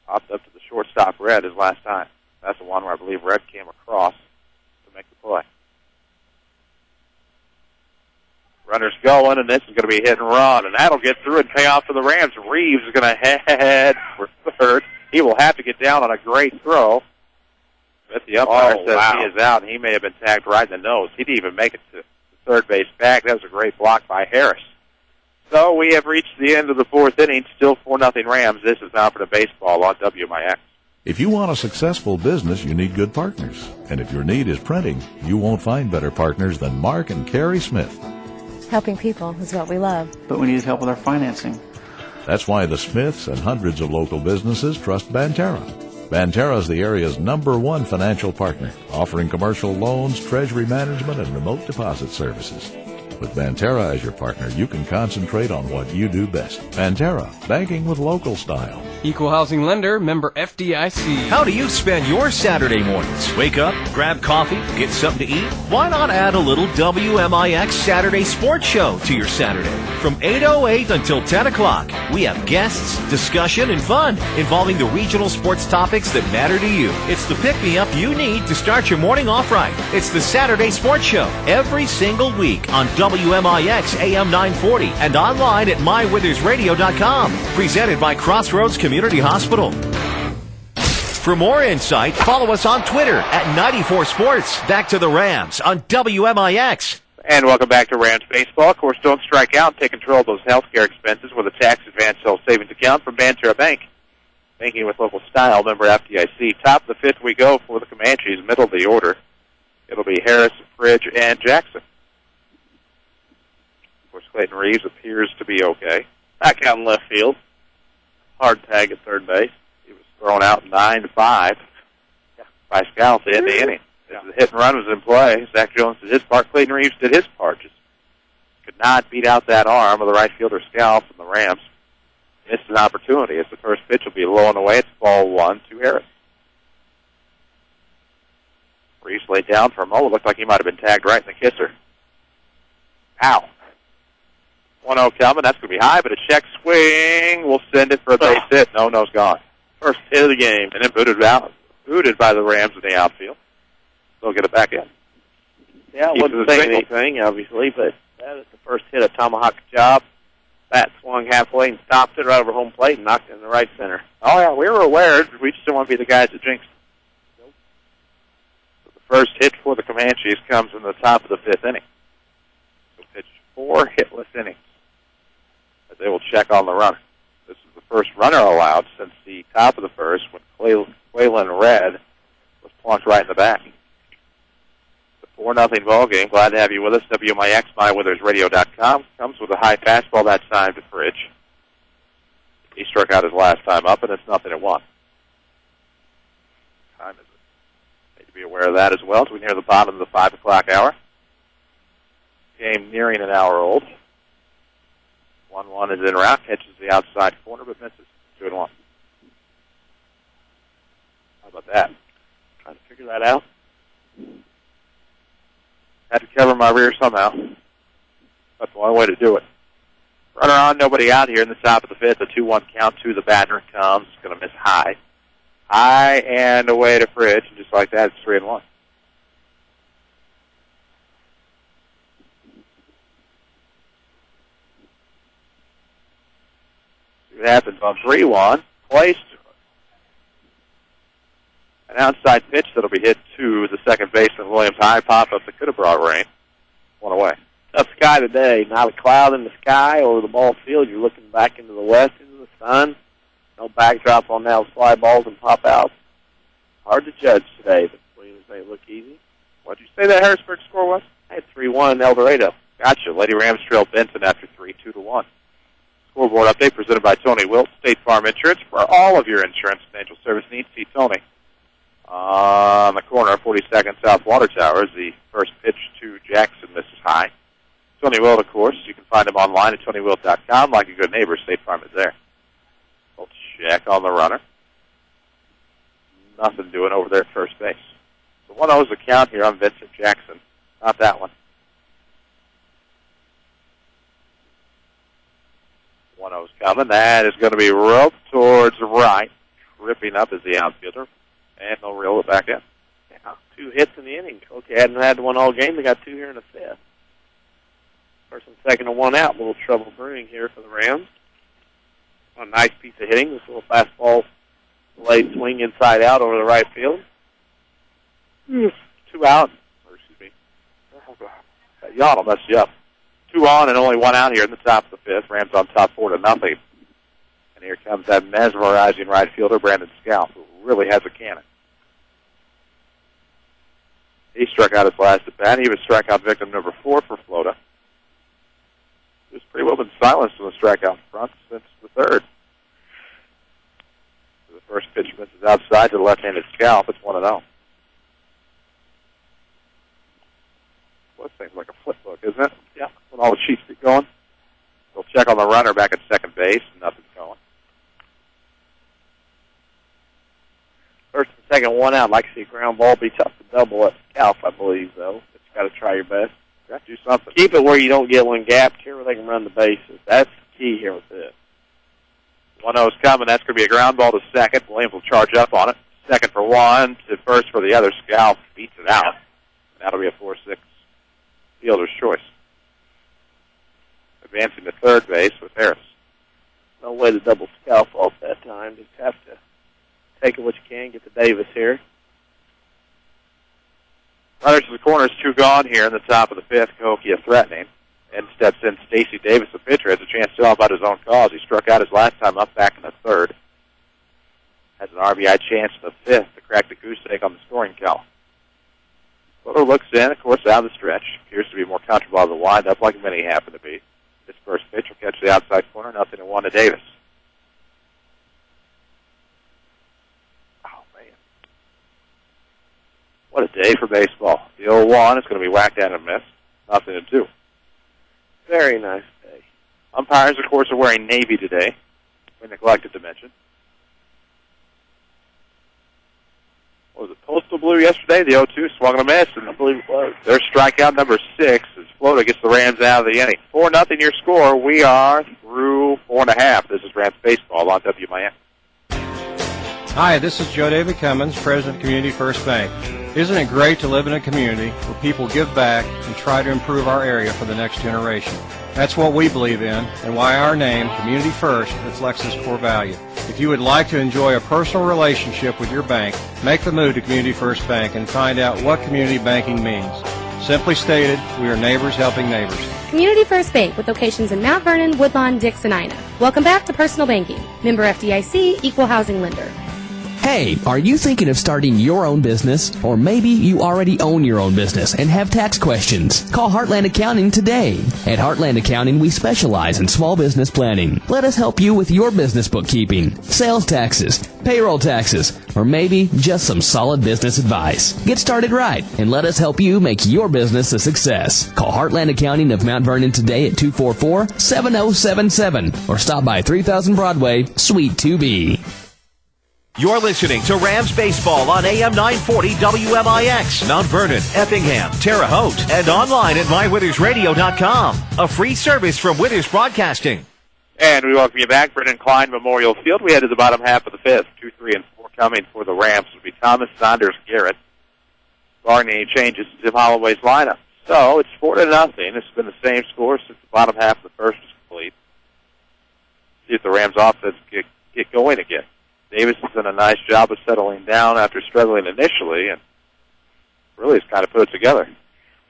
Popped up to the shortstop, Red, his last time. That's the one where I believe Red came across to make the play. Runner's going, and this is going to be hit and run, and that'll get through and pay off for the Rams. Reeves is going to head for third. He will have to get down on a great throw. But the umpire says he is out, and he may have been tagged right in the nose. He didn't even make it to the third base bag. That was a great block by Harris. So we have reached the end of the 4th inning. Still 4-0 Rams. This is Now for the Baseball on WMIX. If you want a successful business, you need good partners. And if your need is printing, you won't find better partners than Mark and Carrie Smith. Helping people is what we love. But we needed help with our financing. That's why the Smiths and hundreds of local businesses trust Banterra. Banterra is the area's #1 financial partner, offering commercial loans, treasury management, and remote deposit services. With Banterra as your partner, you can concentrate on what you do best. Banterra, banking with local style. Equal housing lender, member FDIC. How do you spend your Saturday mornings? Wake up, grab coffee, get something to eat? Why not add a little WMIX Saturday Sports Show to your Saturday? From 8:08 until 10 o'clock, we have guests, discussion, and fun involving the regional sports topics that matter to you. It's the pick-me-up you need to start your morning off right. It's the Saturday Sports Show every single week on WMIX AM 940 and online at mywithersradio.com. Presented by Crossroads Community Hospital. For more insight, follow us on Twitter at 94 Sports. Back to the Rams on WMIX. And welcome back to Rams Baseball. Of course, don't strike out. Take control of those health care expenses with a tax advance health savings account from Banterra Bank. Banking with local style, member FDIC. Top of the fifth we go for the Comanches, middle of the order. It'll be Harris, Fridge, and Jackson. Of course, Clayton Reeves appears to be okay. Back out in left field. Hard tag at third base. He was thrown out 9-5 by Scouts to end the inning. The hit and run was in play. Zach Jones did his part. Clayton Reeves did his part. Just could not beat out that arm of the right fielder Scalp from the Rams. Missed an opportunity as the first pitch will be low and away. It's ball 1 to Harris. Reeves laid down for a moment. Looked like he might have been tagged right in the kisser. Ow. 1-0 coming. That's going to be high, but a check swing will send it for a base hit. No-no's gone. First hit of the game, and then booted by the Rams in the outfield. They'll get it back in. Yeah, I wasn't saying anything, obviously, but that is the first hit of Tomahawk job. Bat swung halfway and stopped it right over home plate and knocked it in the right center. Oh, yeah, we were aware. We just don't want to be the guys that jinxed. Nope. So the first hit for the Comanches comes in the top of the fifth inning. So pitch 4 hitless innings as they will check on the runner. This is the first runner allowed since the top of the first when Quaylen Red was plunked right in the back. 4-0 ball game. Glad to have you with us. WMIX, mywithersradio.com. Comes with a high fastball that time to Fridge. He struck out his last time up, and it's 0-1. Time is it? Need to be aware of that as well as we near the bottom of the 5 o'clock hour. Game nearing an hour old. 1-1 is en route. Catches the outside corner, but misses. 2-1. How about that? Trying to figure that out. Had to cover my rear somehow. That's the only way to do it. Runner on, nobody out here in the top of the fifth. A 2-1 count to the batter comes. It's going to miss high. High and away to Fridge. And just like that, it's 3-1. See what happens on 3-1. Placed. An outside pitch that'll be hit to the second baseman, Williams. High pop-up that could have brought rain. 1 away. Tough sky today. Not a cloud in the sky over the ball field. You're looking back into the west, into the sun. No backdrop on now. Fly balls and pop-outs. Hard to judge today, but Williams made it look easy. What did you say that Harrisburg score was? I had 3-1 in El Dorado. Gotcha. Lady Rams trail Benton after 3, 2-1. Scoreboard update presented by Tony Wilt, State Farm Insurance. For all of your insurance financial service needs, see Tony. On the corner of 42nd South Water Tower is the first pitch to Jackson, misses high. Tony Wilt, of course. You can find him online at TonyWilt.com. Like a good neighbor, State Farm is there. We'll check on the runner. Nothing doing over there at first base. So 1-0 is the count here on Vincent Jackson. Not that one. 1-0's coming. That is going to be roped towards the right. Tripping up is the outfielder. And they'll reel it back in. Yeah, 2 hits in the inning. Okay, hadn't had one all game. They got 2 here in the fifth. First and second and 1 out. A little trouble brewing here for the Rams. A nice piece of hitting. This little fastball delayed swing inside out over the right field. 2 out. Or, excuse me. That yawn will mess you up. 2 on and only 1 out here in the top of the fifth. Rams on top 4-0. And here comes that mesmerizing right fielder, Brandon Scalp, who really has a cannon. He struck out his last at bat. He was strikeout victim number 4 for Florida. He's pretty well been silenced in the strikeout front since the third. The first pitch misses outside to the left-handed Scalp. It's 1-0. What thing's like a flip book, isn't it? Yeah. When all the sheets get going. We'll check on the runner back at second base. Nothing's going. First and second, one out. I'd like to see a ground ball. Be tough to double at Calf, I believe, though. But you got to try your best. Got to do something. Keep it where you don't get one gapped here where they can run the bases. That's the key here with this. 1-0's coming. That's going to be a ground ball to second. Williams will charge up on it. Second for one, to first for the other. Scalf beats it out. That'll be a 4-6 fielder's choice. Advancing to third base with Harris. No way to double Scalf off that time. Just have to take it what you can. Get to Davis here. Runners to the corners, 2 gone here in the top of the fifth. Cahokia threatening. And steps in Stacy Davis, the pitcher, has a chance to help out his own cause. He struck out his last time up back in the third. Has an RBI chance in the fifth to crack the goose egg on the scoring count. Photo looks in, of course, out of the stretch. Appears to be more comfortable of the windup, like many happen to be. This first pitch will catch the outside corner, 0-1 to Davis. Oh, man. What a day for baseball. The 0-1 is going to be whacked out and missed. 0-2. Very nice day. Umpires, of course, are wearing navy today. We neglected to mention. What was it, postal blue yesterday? The 0-2 swung and a miss, and I believe it was. Their strikeout number 6 as Florida gets the Rams out of the inning. 4-0 your score. We are through 4.5. This is Rams Baseball on WMIX. Hi, this is Joe David Cummins, President of Community First Bank. Isn't it great to live in a community where people give back and try to improve our area for the next generation? That's what we believe in and why our name, Community First, reflects this core value. If you would like to enjoy a personal relationship with your bank, make the move to Community First Bank and find out what community banking means. Simply stated, we are neighbors helping neighbors. Community First Bank with locations in Mount Vernon, Woodlawn, Dix, and Ina. Welcome back to Personal Banking. Member FDIC, Equal Housing Lender. Hey, are you thinking of starting your own business? Or maybe you already own your own business and have tax questions? Call Heartland Accounting today. At Heartland Accounting, we specialize in small business planning. Let us help you with your business bookkeeping, sales taxes, payroll taxes, or maybe just some solid business advice. Get started right and let us help you make your business a success. Call Heartland Accounting of Mount Vernon today at 244-7077 or stop by 3000 Broadway, Suite 2B. You're listening to Rams Baseball on AM 940 WMIX, Mount Vernon, Effingham, Terre Haute, and online at mywithersradio.com. A free service from Withers Broadcasting. And we welcome you back, Brennan Klein Memorial Field. We head to the bottom half of the fifth. 2, 3, and 4 coming for the Rams will be Thomas, Saunders, Garrett. Barring any changes to Tim Holloway's lineup. So it's 4-0. It's been the same score since the bottom half of the first is complete. See if the Rams offense get going again. Davis has done a nice job of settling down after struggling initially, and really has kind of put it together.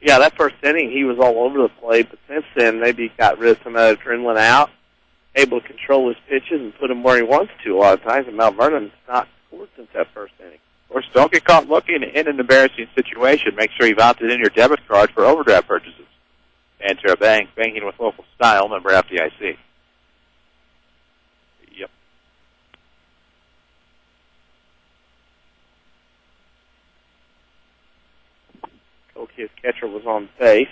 Yeah, that first inning, he was all over the plate, but since then, maybe he got rid of some of that adrenaline out, able to control his pitches and put him where he wants to a lot of times, and Mount Vernon's not scored since that first inning. Of course, don't get caught looking in an embarrassing situation. Make sure you've opted in your debit card for overdraft purchases. Enter a bank, banking with local style, member FDIC. Yep. His catcher was on base,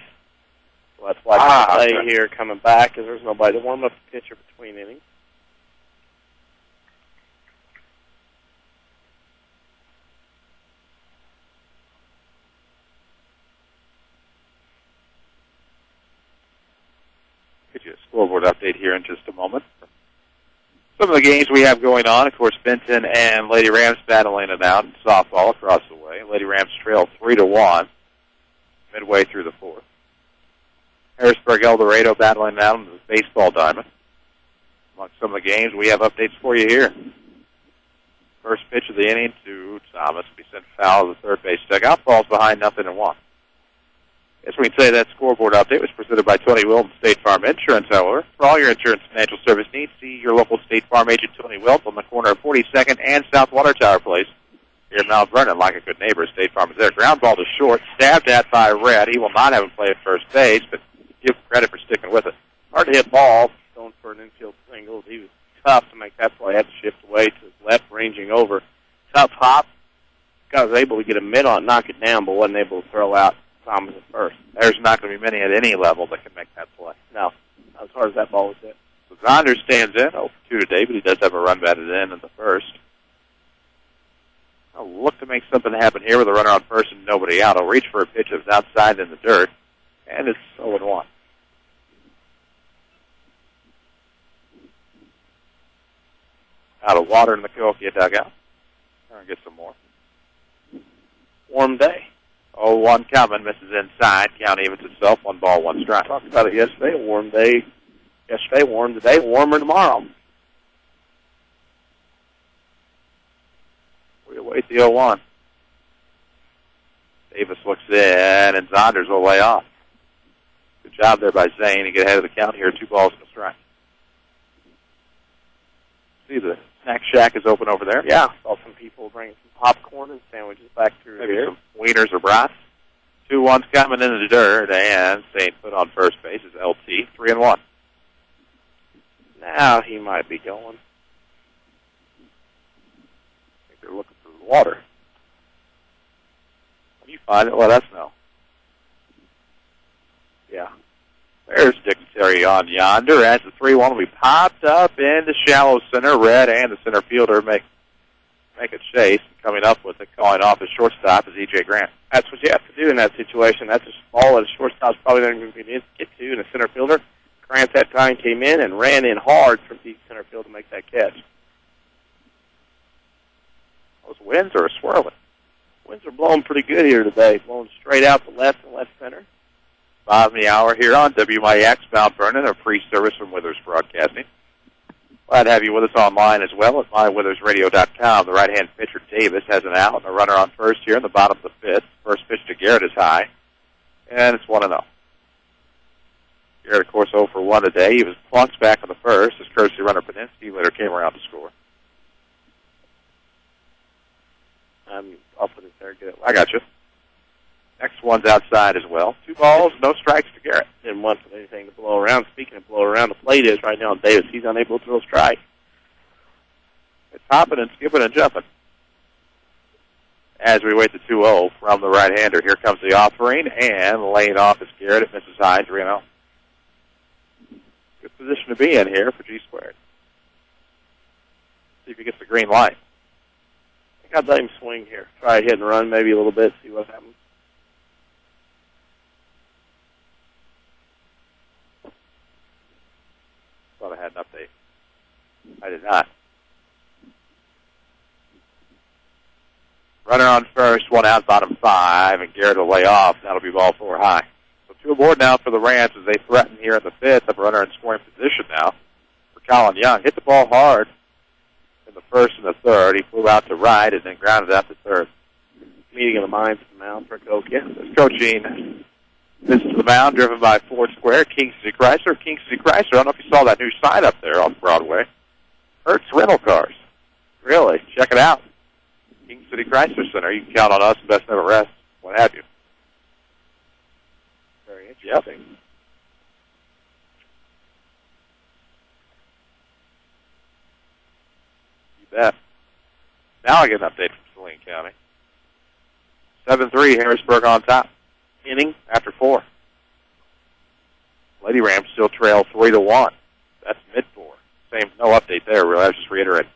so that's why the play here coming back, because there's nobody to warm up the pitcher between innings. Get you a scoreboard update here in just a moment. Some of the games we have going on, of course, Benton and Lady Rams battling it out in softball across the way. Lady Rams trail 3-1. Midway through the fourth. Harrisburg El Dorado battling out in the baseball diamond. Among some of the games, we have updates for you here. First pitch of the inning to Thomas. Be sent foul of the third base dugout. Falls behind 0-1. As we can say, that scoreboard update was presented by Tony Wilton, State Farm Insurance, however. For all your insurance financial service needs, see your local State Farm agent, Tony Wilton, on the corner of 42nd and South Water Tower Place. Here in Mount Vernon, like a good neighbor, State Farm is there. Ground ball to short, stabbed at by Red. He will not have him play at first base, but give credit for sticking with it. Hard to hit ball. Going for an infield single. He was tough to make that play. Had to shift away to his left, ranging over. Tough hop. Guy was able to get a mid on it, knock it down, but wasn't able to throw out Thomas at first. there's not going to be many at any level that can make that play. No, not as hard as that ball was hit. So Zonders stands in, 0-2 today, but he does have a run batted in the first. I'll look to make something happen here with a runner on first and nobody out. I'll reach for a pitch that's outside in the dirt, and it's 0-1. Out of water in the Cahokia dugout. Trying to get some more. Warm day. 0-1 coming, misses inside. Count evens itself, 1 ball, 1 strike. Talked about it yesterday, a warm day. Yesterday warm, today warmer tomorrow. We await the 0-1. Davis looks in, and Zonders will lay off. Good job there by Zane to get ahead of the count here, 2 balls and a strike. See, the snack shack is open over there. Yeah, saw some people bringing some popcorn and sandwiches back through Maybe here. some wieners or brats. 2-1's coming into the dirt, and staying put on first base is LT, 3-1. Now he might be going. I think they're looking for the water. When you find it, let us know. Yeah. There's Dick Terry on yonder as the 3-1 will be popped up into shallow center. Red and the center fielder make a chase. Coming up with it, calling off his shortstop is E.J. Grant. That's what you have to do in that situation. That's a ball that a shortstop's probably not going to get to, and a center fielder. Grant that time came in and ran in hard from deep center field to make that catch. Those winds are swirling. Winds are blowing pretty good here today, blowing straight out to left and left center. Bottom of the hour here on WMIX, Mount Vernon, a free service from Withers Broadcasting. Glad to have you with us online as well at mywithersradio.com. The right-hand pitcher, Davis, has an out and a runner on first here in the bottom of the fifth. First pitch to Garrett is high, and it's 1-0. Garrett, of course, 0 for 1 today. He was plunked back in the first as courtesy runner Peninsky later came around to score. I'll put it there. Get it. I got you. Next one's outside as well. 2 balls, no strikes to Garrett. Didn't want anything to blow around. Speaking of blow around, the plate is right now on Davis. He's unable to throw a strike. It's hopping and skipping and jumping. As we wait the 2-0 from the right-hander, here comes the offering, and laying off is Garrett. It misses high, 3-0. Good position to be in here for G squared. See if he gets the green light. I think I'd let him swing here. Try a hit and run maybe a little bit, see what happens. Thought I had an update. I did not. Runner on first, 1 out, bottom 5, and Garrett will lay off. That'll be ball 4 high. So 2 aboard now for the Rams as they threaten here in the fifth. Up runner in scoring position now for Colin Young. Hit the ball hard in the first and the third. He flew out to right and then grounded out to third. Meeting of the minds at the mound for Cahokia. This coaching visit to the mound driven by Ford Square, King City Chrysler. King City Chrysler, I don't know if you saw that new sign up there on Broadway. Hertz Rental Cars. Really? Check it out. King City Chrysler Center. You can count on us, best never rest, what have you. Very interesting. Yep. You bet. Now I get an update from Saline County. 7-3, Harrisburg on top. Inning after 4. Lady Rams still trail 3-1. That's mid-4. Same, no update there, really. I was just reiterating.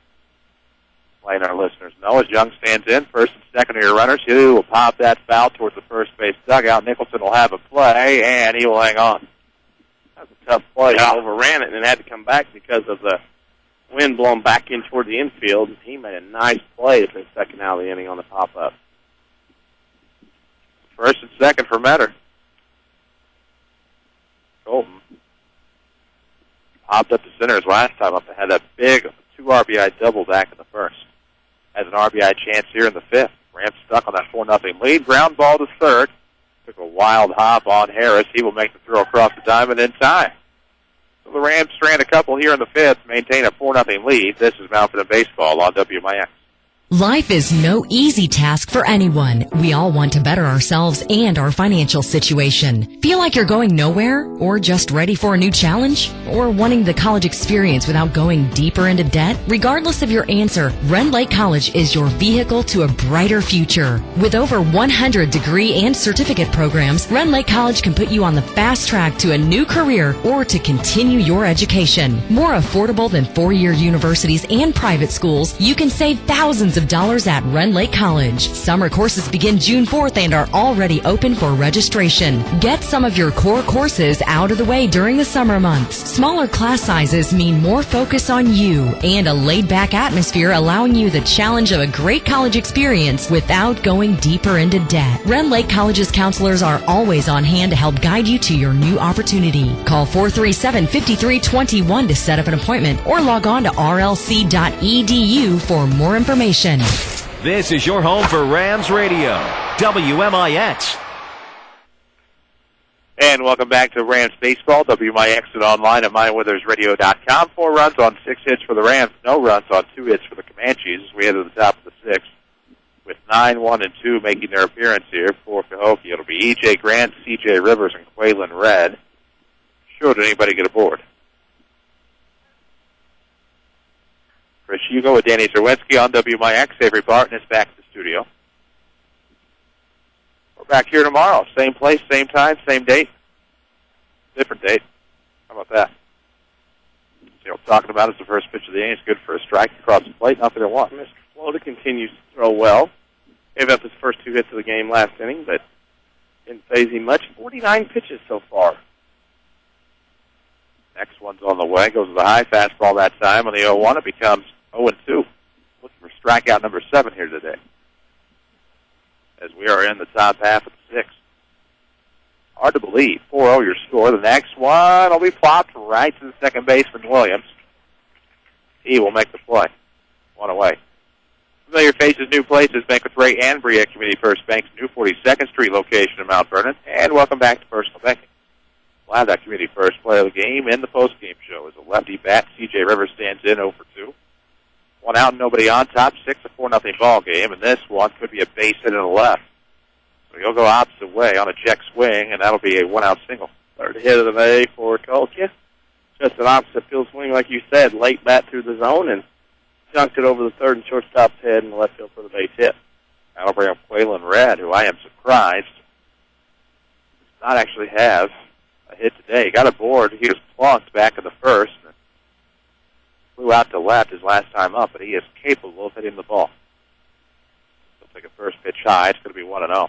Letting our listeners know as Young stands in, first and second are your runners. Who will pop that foul towards the first base dugout. Nicholson will have a play, and he will hang on. That was a tough play. He overran it and had to come back because of the wind blowing back in toward the infield. He made a nice play to the second out of the inning on the pop-up. First and second for Metter. Colton popped up to center his last time up. They had that big 2 RBI double back in the first. Has an RBI chance here in the fifth. Rams stuck on that 4-0 lead. Ground ball to third. Took a wild hop on Harris. He will make the throw across the diamond in time. So the Rams strand a couple here in the fifth, maintain a 4-0 lead. This is Mount Vernon Baseball on WMIX. Life is no easy task for anyone. We all want to better ourselves and our financial situation. Feel like you're going nowhere? Or just ready for a new challenge? Or wanting the college experience without going deeper into debt? Regardless of your answer, Rend Lake College is your vehicle to a brighter future. With over 100 degree and certificate programs, Rend Lake College can put you on the fast track to a new career or to continue your education. More affordable than four-year universities and private schools, you can save thousands of dollars at Rend Lake College. Summer courses begin June 4th and are already open for registration. Get some of your core courses out of the way during the summer months. Smaller class sizes mean more focus on you and a laid-back atmosphere, allowing you the challenge of a great college experience without going deeper into debt. Rend Lake College's counselors are always on hand to help guide you to your new opportunity. Call 437-5321 to set up an appointment or log on to rlc.edu for more information. This is your home for Rams Radio, WMIX. And welcome back to Rams Baseball, WMIX and online at mywithersradio.com. 4 runs on 6 hits for the Rams, no runs on 2 hits for the Comanches as we head to the top of the 6th with 9, 1, and 2 making their appearance here for Cahokia. It'll be E.J. Grant, C.J. Rivers, and Quaylen Red. Sure, did anybody get aboard? Chris Hugo with Danny Czerwinski on WMIX. Avery Barton is back at the studio. We're back here tomorrow. Same place, same time, same date. Different date. How about that? See what I'm talking about is the first pitch of the inning. It's good for a strike across the plate. Nothing at one. Mr. Flota continues to throw well. Gave up his first 2 hits of the game last inning, but didn't phase him much. 49 pitches so far. Next one's on the way. Goes to the high fastball that time. On the 0-1, it becomes 0-2. Looking for strikeout number 7 here today, as we are in the top half of the 6th. Hard to believe. 4-0 your score. The next one will be plopped right to the second baseman, Williams. He will make the play. 1 away. Familiar faces, new places. Bank with Ray and Bria Community First Bank's new 42nd Street location in Mount Vernon. And welcome back to Personal Banking. We'll have that Community First play of the game in the postgame show as a lefty bat. C.J. Rivers stands in 0 for 2. 1 out, nobody on top. 6-4 ball game, and this one could be a base hit in the left. So he'll go opposite way on a check swing, and that'll be a 1-out single. Third hit of the day for Cahokia. Just an opposite field swing, like you said, late bat through the zone, and junked it over the third and shortstop's head in the left field for the base hit. That'll bring up Quaylen Red, who I am surprised does not actually have a hit today. He got aboard. He was plunked back in the first. Flew out to left his last time up, but he is capable of hitting the ball. Looks like a first pitch high. It's going to be 1-0.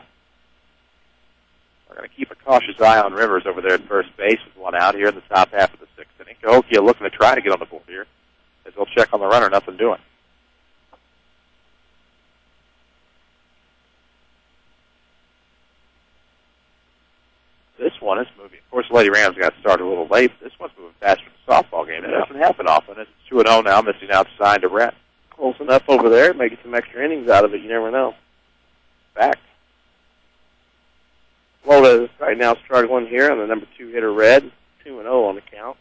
We're going to keep a cautious eye on Rivers over there at first base with 1 out here in the top half of the 6th inning. Cahokia looking to try to get on the board here as they'll check on the runner. Nothing doing. This one is moving. Of course, the Lady Rams got started a little late. This one's moving faster than the softball game. It doesn't happen often. It's 2-0 now, missing outside to Red. Close enough over there. Making some extra innings out of it. You never know. Fact. Flota is right now struggling here on the number 2 hitter, Red. 2-0 on the count.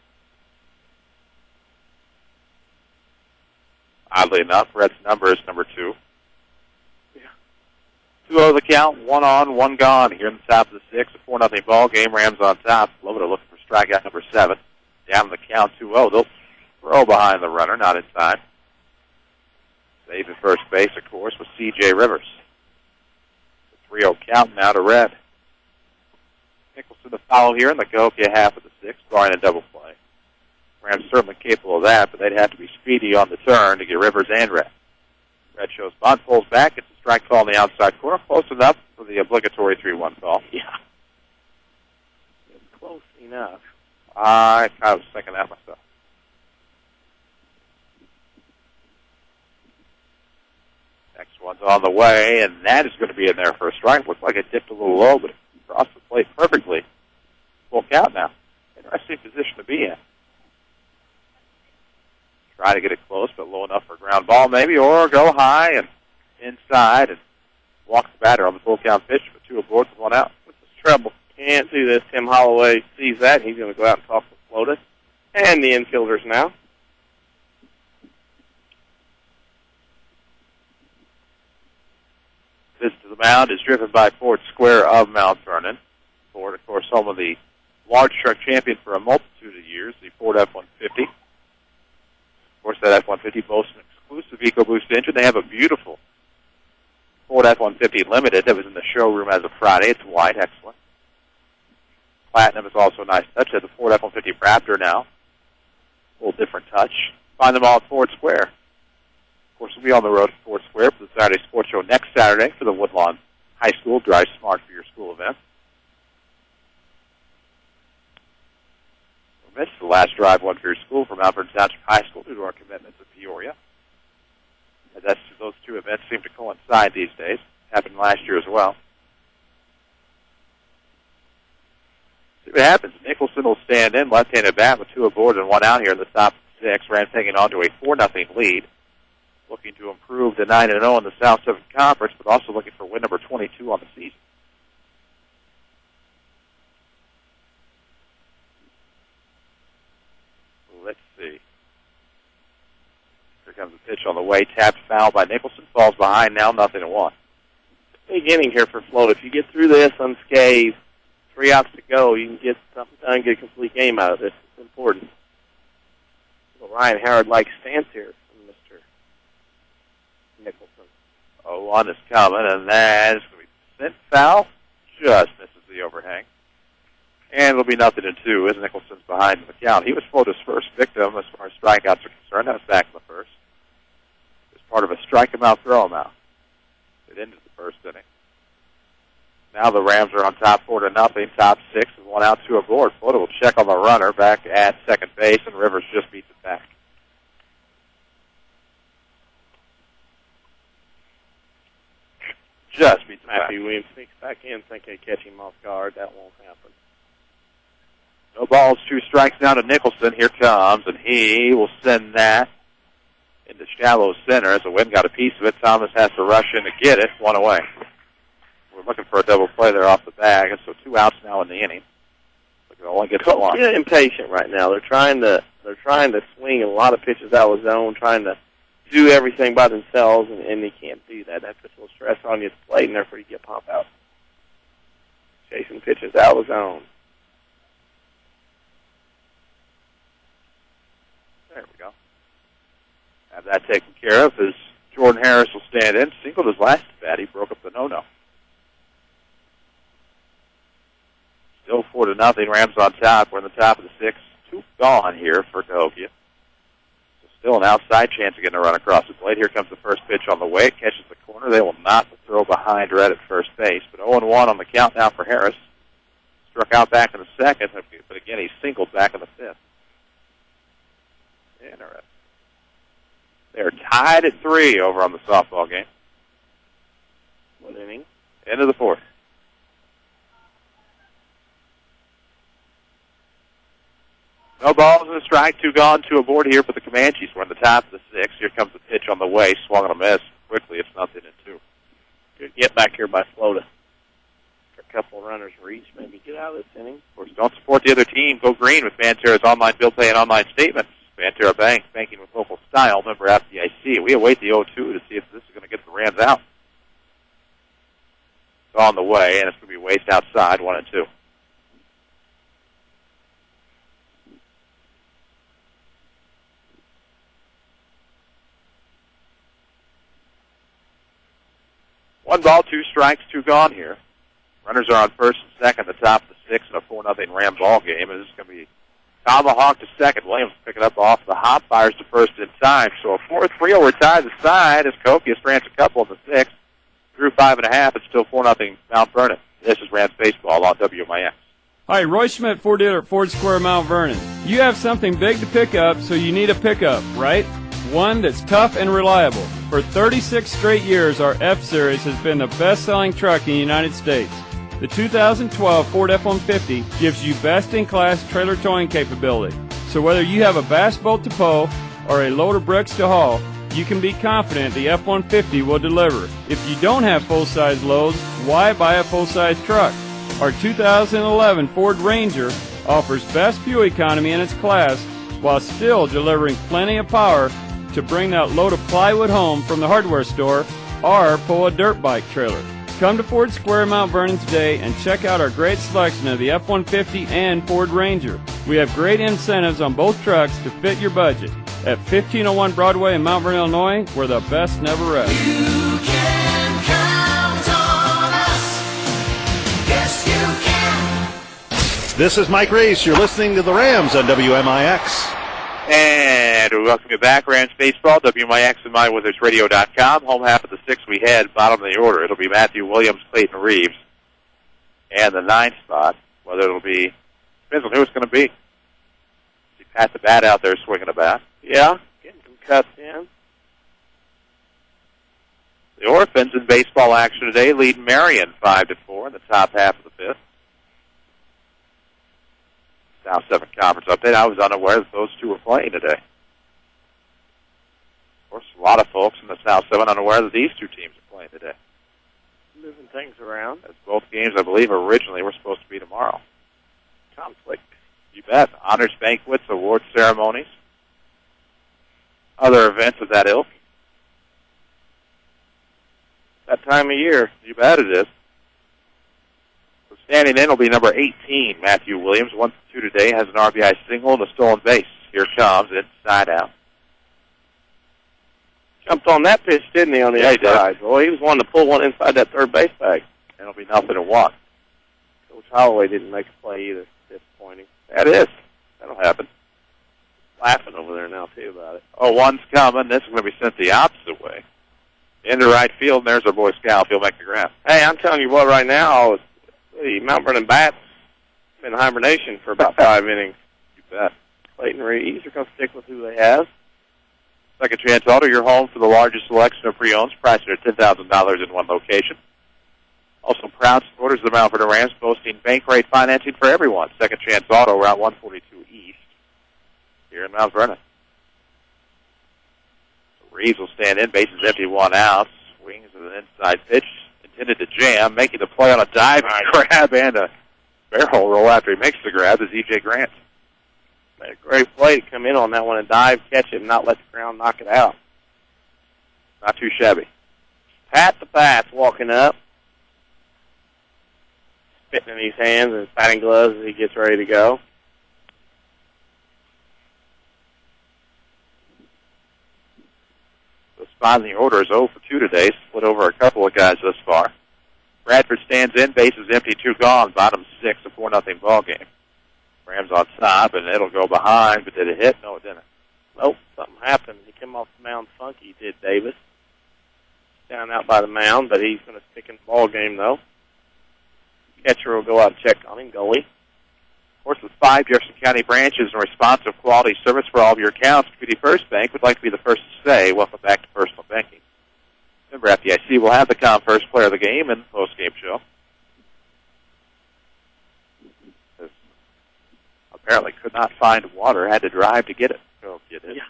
Oddly enough, Red's number is number 2. 2-0 the count, 1 on, 1 gone here in the top of the 6th. A 4-0 ball game. Rams on top. Flota looking for strikeout number 7. Down the count, 2-0. They'll throw behind the runner, not in time. Save at first base, of course, with C.J. Rivers. The 3-0 count now to Red. Nicholson to follow here in the Cahokia half of the 6th, barring a double play. Rams certainly capable of that, but they'd have to be speedy on the turn to get Rivers and Red. Red shows bunt, pulls back. It's a strike call on the outside corner. Close enough for the obligatory 3-1 call. Yeah. It's close enough. I kind of was thinking that myself. Next one's on the way, and that is going to be in there for a strike. Looks like it dipped a little low, but it crossed the plate perfectly. Full count now. Interesting position to be in. Try to get it close, but low enough for a ground ball maybe, or go high and inside and walk the batter on the full count pitch with 2 aboard with 1 out. Which is trouble. Can't do this. Tim Holloway sees that, and he's going to go out and talk to Flota and the infielders now. mound is driven by Ford Square of Mount Vernon. Ford, of course, home of the large truck champion for a multitude of years, the Ford F-150. Of course, that F-150 boasts an exclusive EcoBoost engine. They have a beautiful Ford F-150 Limited that was in the showroom as of Friday. It's white, excellent. Platinum is also a nice touch. They have the Ford F-150 Raptor now. A little different touch. Find them all at Ford Square. Of course, we'll be on the road at Ford Square for the Saturday Sports Show next Saturday for the Woodlawn High School Drive Smart for Your School event. We missed the last Drive One for Your School from Mount Vernon Township High School due to our commitment to Peoria. And those two events seem to coincide these days. Happened last year as well. See what happens. Nicholson will stand in, left-handed bat with 2 aboard and 1 out here in the top 6. Rams hanging on to a 4-0 lead. Looking to improve to 9-0 in the South 7 Conference, but also looking for win number 22 on the season. Let's see. Here comes a pitch on the way. Tapped foul by Nicholson. Falls behind now, 0-1. Big inning here for Float. If you get through this unscathed, 3 outs to go, you can get something done, get a complete game out of this. It's important. Well, Ryan Howard-like stance here from Mr. Nicholson. 0-1 is coming, and that is going to be sent foul. Just misses the overhang. And it'll be 0-2 as Nicholson's behind in the count. He was Flota's first victim as far as strikeouts are concerned. That was back in the first. It was part of a strike him out, throw him out. It ended the first inning. Now the Rams are on top 4-0, top 6, and 1 out, 2 aboard. Flota will check on the runner back at second base, and Rivers just beats it back. Just beats it back. Matthew Williams sneaks back in, thinking of catching him off guard. That won't happen. No balls, 2 strikes down to Nicholson. Here comes, and he will send that into shallow center as the wind got a piece of it. Thomas has to rush in to get it. 1 away. We're looking for a double play there off the bag, and so 2 outs now in the inning. They only get to 1. They're impatient right now. They're trying to swing a lot of pitches out of zone, trying to do everything by themselves, and they can't do that. That puts a little stress on you at the plate, and therefore you get pop out. Chasing pitches out of zone. There we go. Have that taken care of as Jordan Harris will stand in. Singled his last bat. He broke up the no-no. Still 4-0. Rams on top. We're in the top of the 6th. 2 gone here for Cahokia. So still an outside chance of getting a run across the plate. Here comes the first pitch on the way. It catches the corner. They will not throw behind Red at first base. But 0-1 on the count now for Harris. Struck out back in the 2nd, but again he singled back in the 5th. Interesting. They're tied at 3 over on the softball game. 1 inning. End of the 4th. No balls and a strike, 2 gone, 2 aboard here for the Comanches. We're in the top of the 6th. Here comes the pitch on the way, swung on a miss. Quickly, it's 0-2. Good get back here by Flota. A couple of runners reach, maybe get out of this inning. Of course, don't support the other team. Go green with Banterra's online bill pay and online statements. Banterra Bank, banking with local style, member FDIC. We await the 0-2 to see if this is going to get the Rams out. It's on the way, and it's going to be waste outside, 1-2. One ball, 2 strikes, 2 gone here. Runners are on first and second, the top of the 6th, in a 4-0 Ram ball game. And this is going to be tomahawk to second. Williams picking up off the hop, fires to first in time. So a 4-3 will tie the side as Cahokia strands a couple in the 6th. Through 5.5, it's still 4-0 Mount Vernon. This is Rams Baseball on WMIX. Hi, Roy Schmidt, Ford dealer at Ford Square, Mount Vernon. You have something big to pick up, so you need a pickup, right? One that's tough and reliable. For 36 straight years, our F-Series has been the best-selling truck in the United States. The 2012 Ford F-150 gives you best-in-class trailer towing capability. So whether you have a bass boat to pull or a load of bricks to haul, you can be confident the F-150 will deliver. If you don't have full-size loads, why buy a full-size truck? Our 2011 Ford Ranger offers best fuel economy in its class while still delivering plenty of power to bring that load of plywood home from the hardware store or pull a dirt bike trailer. Come to Ford Square, Mount Vernon today and check out our great selection of the F-150 and Ford Ranger. We have great incentives on both trucks to fit your budget. At 1501 Broadway in Mount Vernon, Illinois, where the best never rest. You can count on us. Yes, you can. This is Mike Reese. You're listening to the Rams on WMIX. And we welcome you back, Rams Baseball, WMIX and MyWithersRadio.com. Home half of the six we had, bottom of the order. It'll be Matthew Williams, Clayton Reeves. And the ninth spot, whether it'll be, depends on who it's going to be. See Pat the Bat out there swinging a bat. Yeah, getting some cuts in. The Orphans in baseball action today lead Marion 5-4 in the top half of the fifth. South 7 Conference update. I was unaware that those two were playing today. Of course, a lot of folks in the South 7 unaware that these two teams are playing today. Moving things around. As both games, I believe, originally were supposed to be tomorrow. Conflict. You bet. Honors banquets, award ceremonies, other events of that ilk. That time of year. You bet it is. So standing in will be number 18, Matthew Williams. 1-2 today, has an RBI single and a stolen base. Here comes, inside out. Jumped on that pitch, didn't he, on the outside? Boy, he was wanting to pull one inside that third base bag. And it'll be 0-1. Coach Holloway didn't make a play either. Disappointing. That is. That'll happen. Laughing over there now, too, about it. Oh, one's coming. This is going to be sent the opposite way. Into right field, and there's our boy Scal. He'll make the grab. Hey, I'm telling you what, right now, the Mount Vernon bats in hibernation for about 5 innings. You bet. Clayton Reeves are going to stick with who they have. Second Chance Auto, your home for the largest selection of pre-owns, priced at $10,000 in one location. Also proud supporters of the Mount Vernon Rams, boasting bank rate financing for everyone. Second Chance Auto, Route 142 East, here in Mount Vernon. So Reeves will stand in, bases empty, 1 out. Swings with an inside pitch, intended to jam, making the play on a dive grab and a barrel roll after he makes the grab is E.J. Grant. Made a great play to come in on that one and dive, catch it, and not let the ground knock it out. Not too shabby. Pat the Bat's walking up, spitting in his hands and batting gloves as he gets ready to go. The spot in the order is 0 for 2 today, split over a couple of guys thus far. Bradford stands in, bases empty, 2 gone, bottom 6, a 4-0 ball game. Rams on top, and it'll go behind, but did it hit? No, it didn't. Nope, something happened. He came off the mound funky, did Davis. Down out by the mound, but he's going to stick in the ball game, though. Catcher will go out and check on him, goalie. Of course, with 5 Jefferson County branches and responsive quality service for all of your accounts, Community First Bank would like to be the first to say, welcome back to personal banking. Member FDIC will have the ComFirst player of the game in the post-game show. Apparently could not find water, had to drive to get it. So get it. Yeah.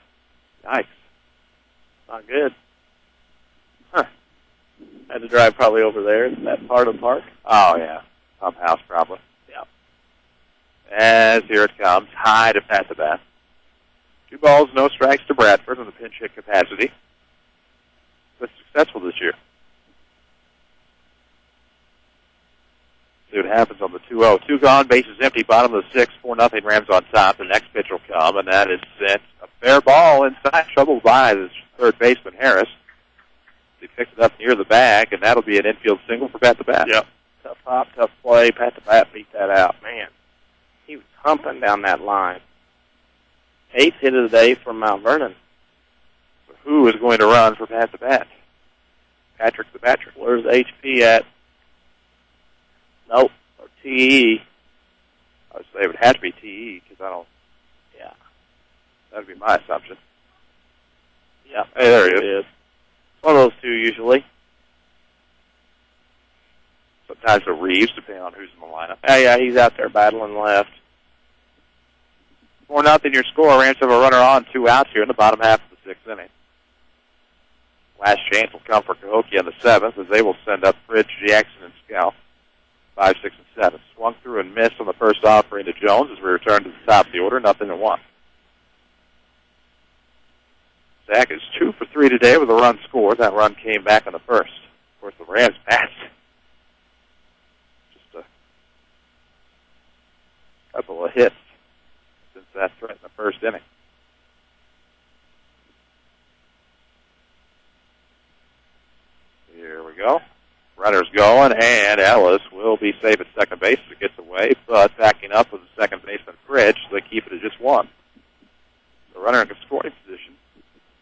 Nice. Not good. Huh. Had to drive probably over there in that part of the park. Oh, yeah. Pump house, probably. Yeah. As here it comes, high to Pat the Bat. 2 balls, no strikes to Bradford in the pinch hit capacity. Was successful this year. See what happens on the 2-0. 2 gone, bases empty, bottom of the 6th, 4-0 Rams on top. The next pitch will come, and that is sent a fair ball inside, troubled by the third baseman Harris. He picks it up near the bag, and that'll be an infield single for Pat the Bat. Yep. Tough hop, tough play. Pat the Bat beat that out. Man, he was humping down that line. 8th hit of the day from Mount Vernon. So who is going to run for Pat the Bat? Patrick the Patrick. Where's HP at? Nope. Or TE. I would say it would have to be TE, because I don't... Yeah. That would be my assumption. Yeah. Hey, there he is. One of those two, usually. Sometimes the Reeves, depending on who's in the lineup. Yeah, he's out there battling left. 4-0 your score. Rams have a runner on, 2 outs here in the bottom half of the 6th inning. Last chance will come for Cahokia in the 7th, as they will send up Fridge, Jackson, and Scout. 5, 6, and 7. Swung through and missed on the first offering to Jones as we return to the top of the order, 0-1. Zach is 2 for 3 today with a run scored. That run came back in the first. Of course, the Rams bats A couple of hits since that threat in the first inning. Here we go. Runner's going, and Ellis will be safe at second base as it gets away, but backing up with the second baseman Fridge, so they keep it at just one. The runner in scoring position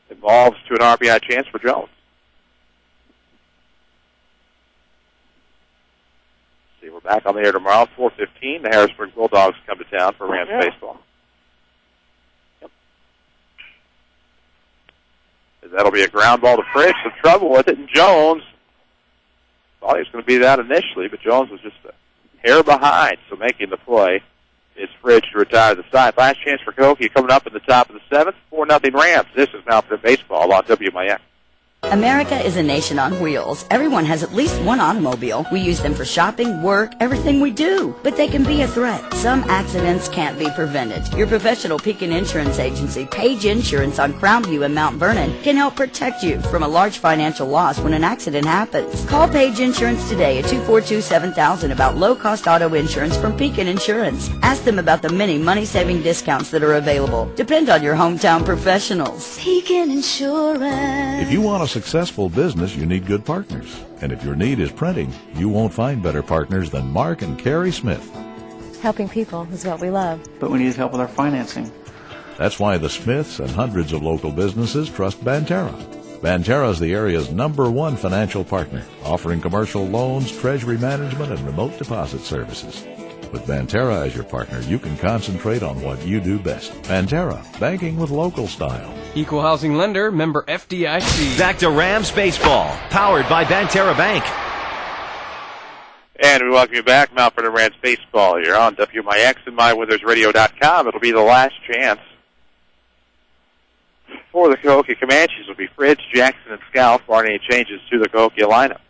evolves to an RBI chance for Jones. See, we're back on the air tomorrow, 4:15. The Harrisburg Bulldogs come to town for Rams baseball. Yep. That'll be a ground ball to Fridge. Some trouble with it, and Jones thought he was going to beat it out initially, but Jones was just a hair behind, so making the play is Fridge to retire the side. Last chance for Cahokia coming up in the top of the seventh, 4-0 Rams. This is Mountain Baseball on WMIX. America is a nation on wheels. Everyone has at least one automobile. We use them for shopping, work, everything we do. But they can be a threat. Some accidents can't be prevented. Your professional Pekin Insurance Agency, Page Insurance on Crownview and Mount Vernon, can help protect you from a large financial loss when an accident happens. Call Page Insurance today at 242-7000 about low-cost auto insurance from Pekin Insurance. Ask them about the many money-saving discounts that are available. Depend on your hometown professionals. Pekin Insurance. If you want a successful business, you need good partners. And if your need is printing, you won't find better partners than Mark and Carrie Smith. Helping people is what we love. But we need help with our financing. That's why the Smiths and hundreds of local businesses trust Banterra. Banterra is the area's #1 financial partner, offering commercial loans, treasury management, and remote deposit services. With Banterra as your partner, you can concentrate on what you do best. Banterra, banking with local style. Equal housing lender, member FDIC. Back to Rams baseball, powered by Banterra Bank. And we welcome you back, Mount Vernon Rams baseball here on WMIX and MyWithersRadio.com. It'll be the last chance for the Cahokia Comanches. It'll be Fridge, Jackson, and Scout for any changes to the Cahokia lineup.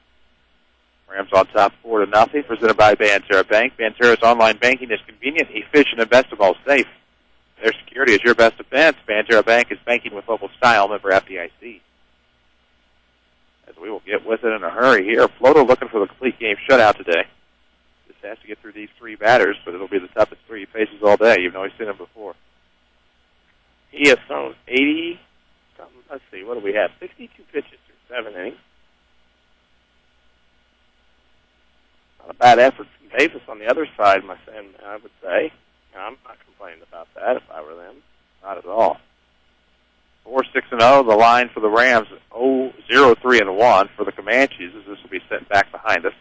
Rams on top 4-0, presented by Banterra Bank. Banterra's online banking is convenient, efficient, and best of all, safe. Their security is your best defense. Banterra Bank is banking with local style, member FDIC. As we will get with it in a hurry here. Floto looking for the complete game shutout today. Just has to get through these three batters, but it'll be the toughest three he faces all day, even though he's seen them before. He has thrown 80, let's see, what do we have? 62 pitches through 7 innings. Not a bad effort from Davis on the other side, I would say. I'm not complaining about that if I were them. Not at all. 4-6-0, the line for the Rams, 0-3-1 for the Comanches, as this will be set back behind us.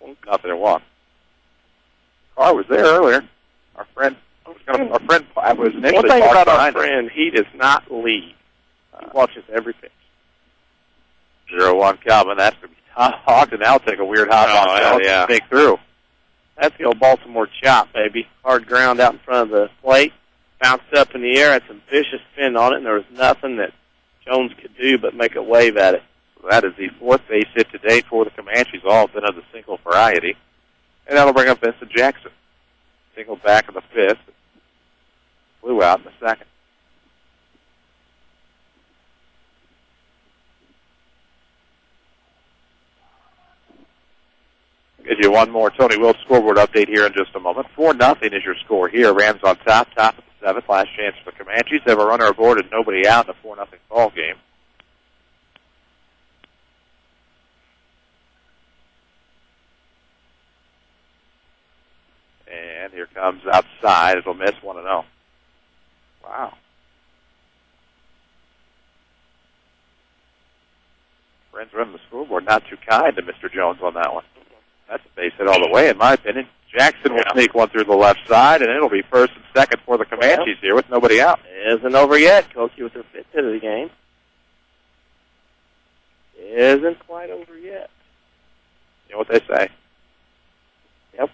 0-1. Carr was there earlier. Our friend was initially one thing about our behind friend, he does not lead. He watches every pitch. 0-1 Calvin, that's going to be tough. And now take a weird hot ball to take through. That's the old Baltimore chop, baby. Hard ground out in front of the plate. Bounced up in the air, had some vicious spin on it, and there was nothing that Jones could do but make a wave at it. So that is the fourth base hit to date for the Comanches, all of them of the single variety. And that'll bring up Vincent Jackson. Single back in the fifth. Flew out in the second. Give you one more Tony Wilt scoreboard update here in just a moment. 4-0 is your score here. Rams on top of the seventh. Last chance for the Comanches. They have a runner aboard and nobody out in a 4-0 ball game. And here comes outside. It'll miss 1-0. Wow. Friends running the scoreboard not too kind to Mr. Jones on that one. That's a base hit all the way, in my opinion. Jackson will sneak one through the left side, and it'll be first and second for the Comanches here with nobody out. It isn't over yet. Cahokia with their fifth hit of the game. Isn't quite over yet. You know what they say. Yep.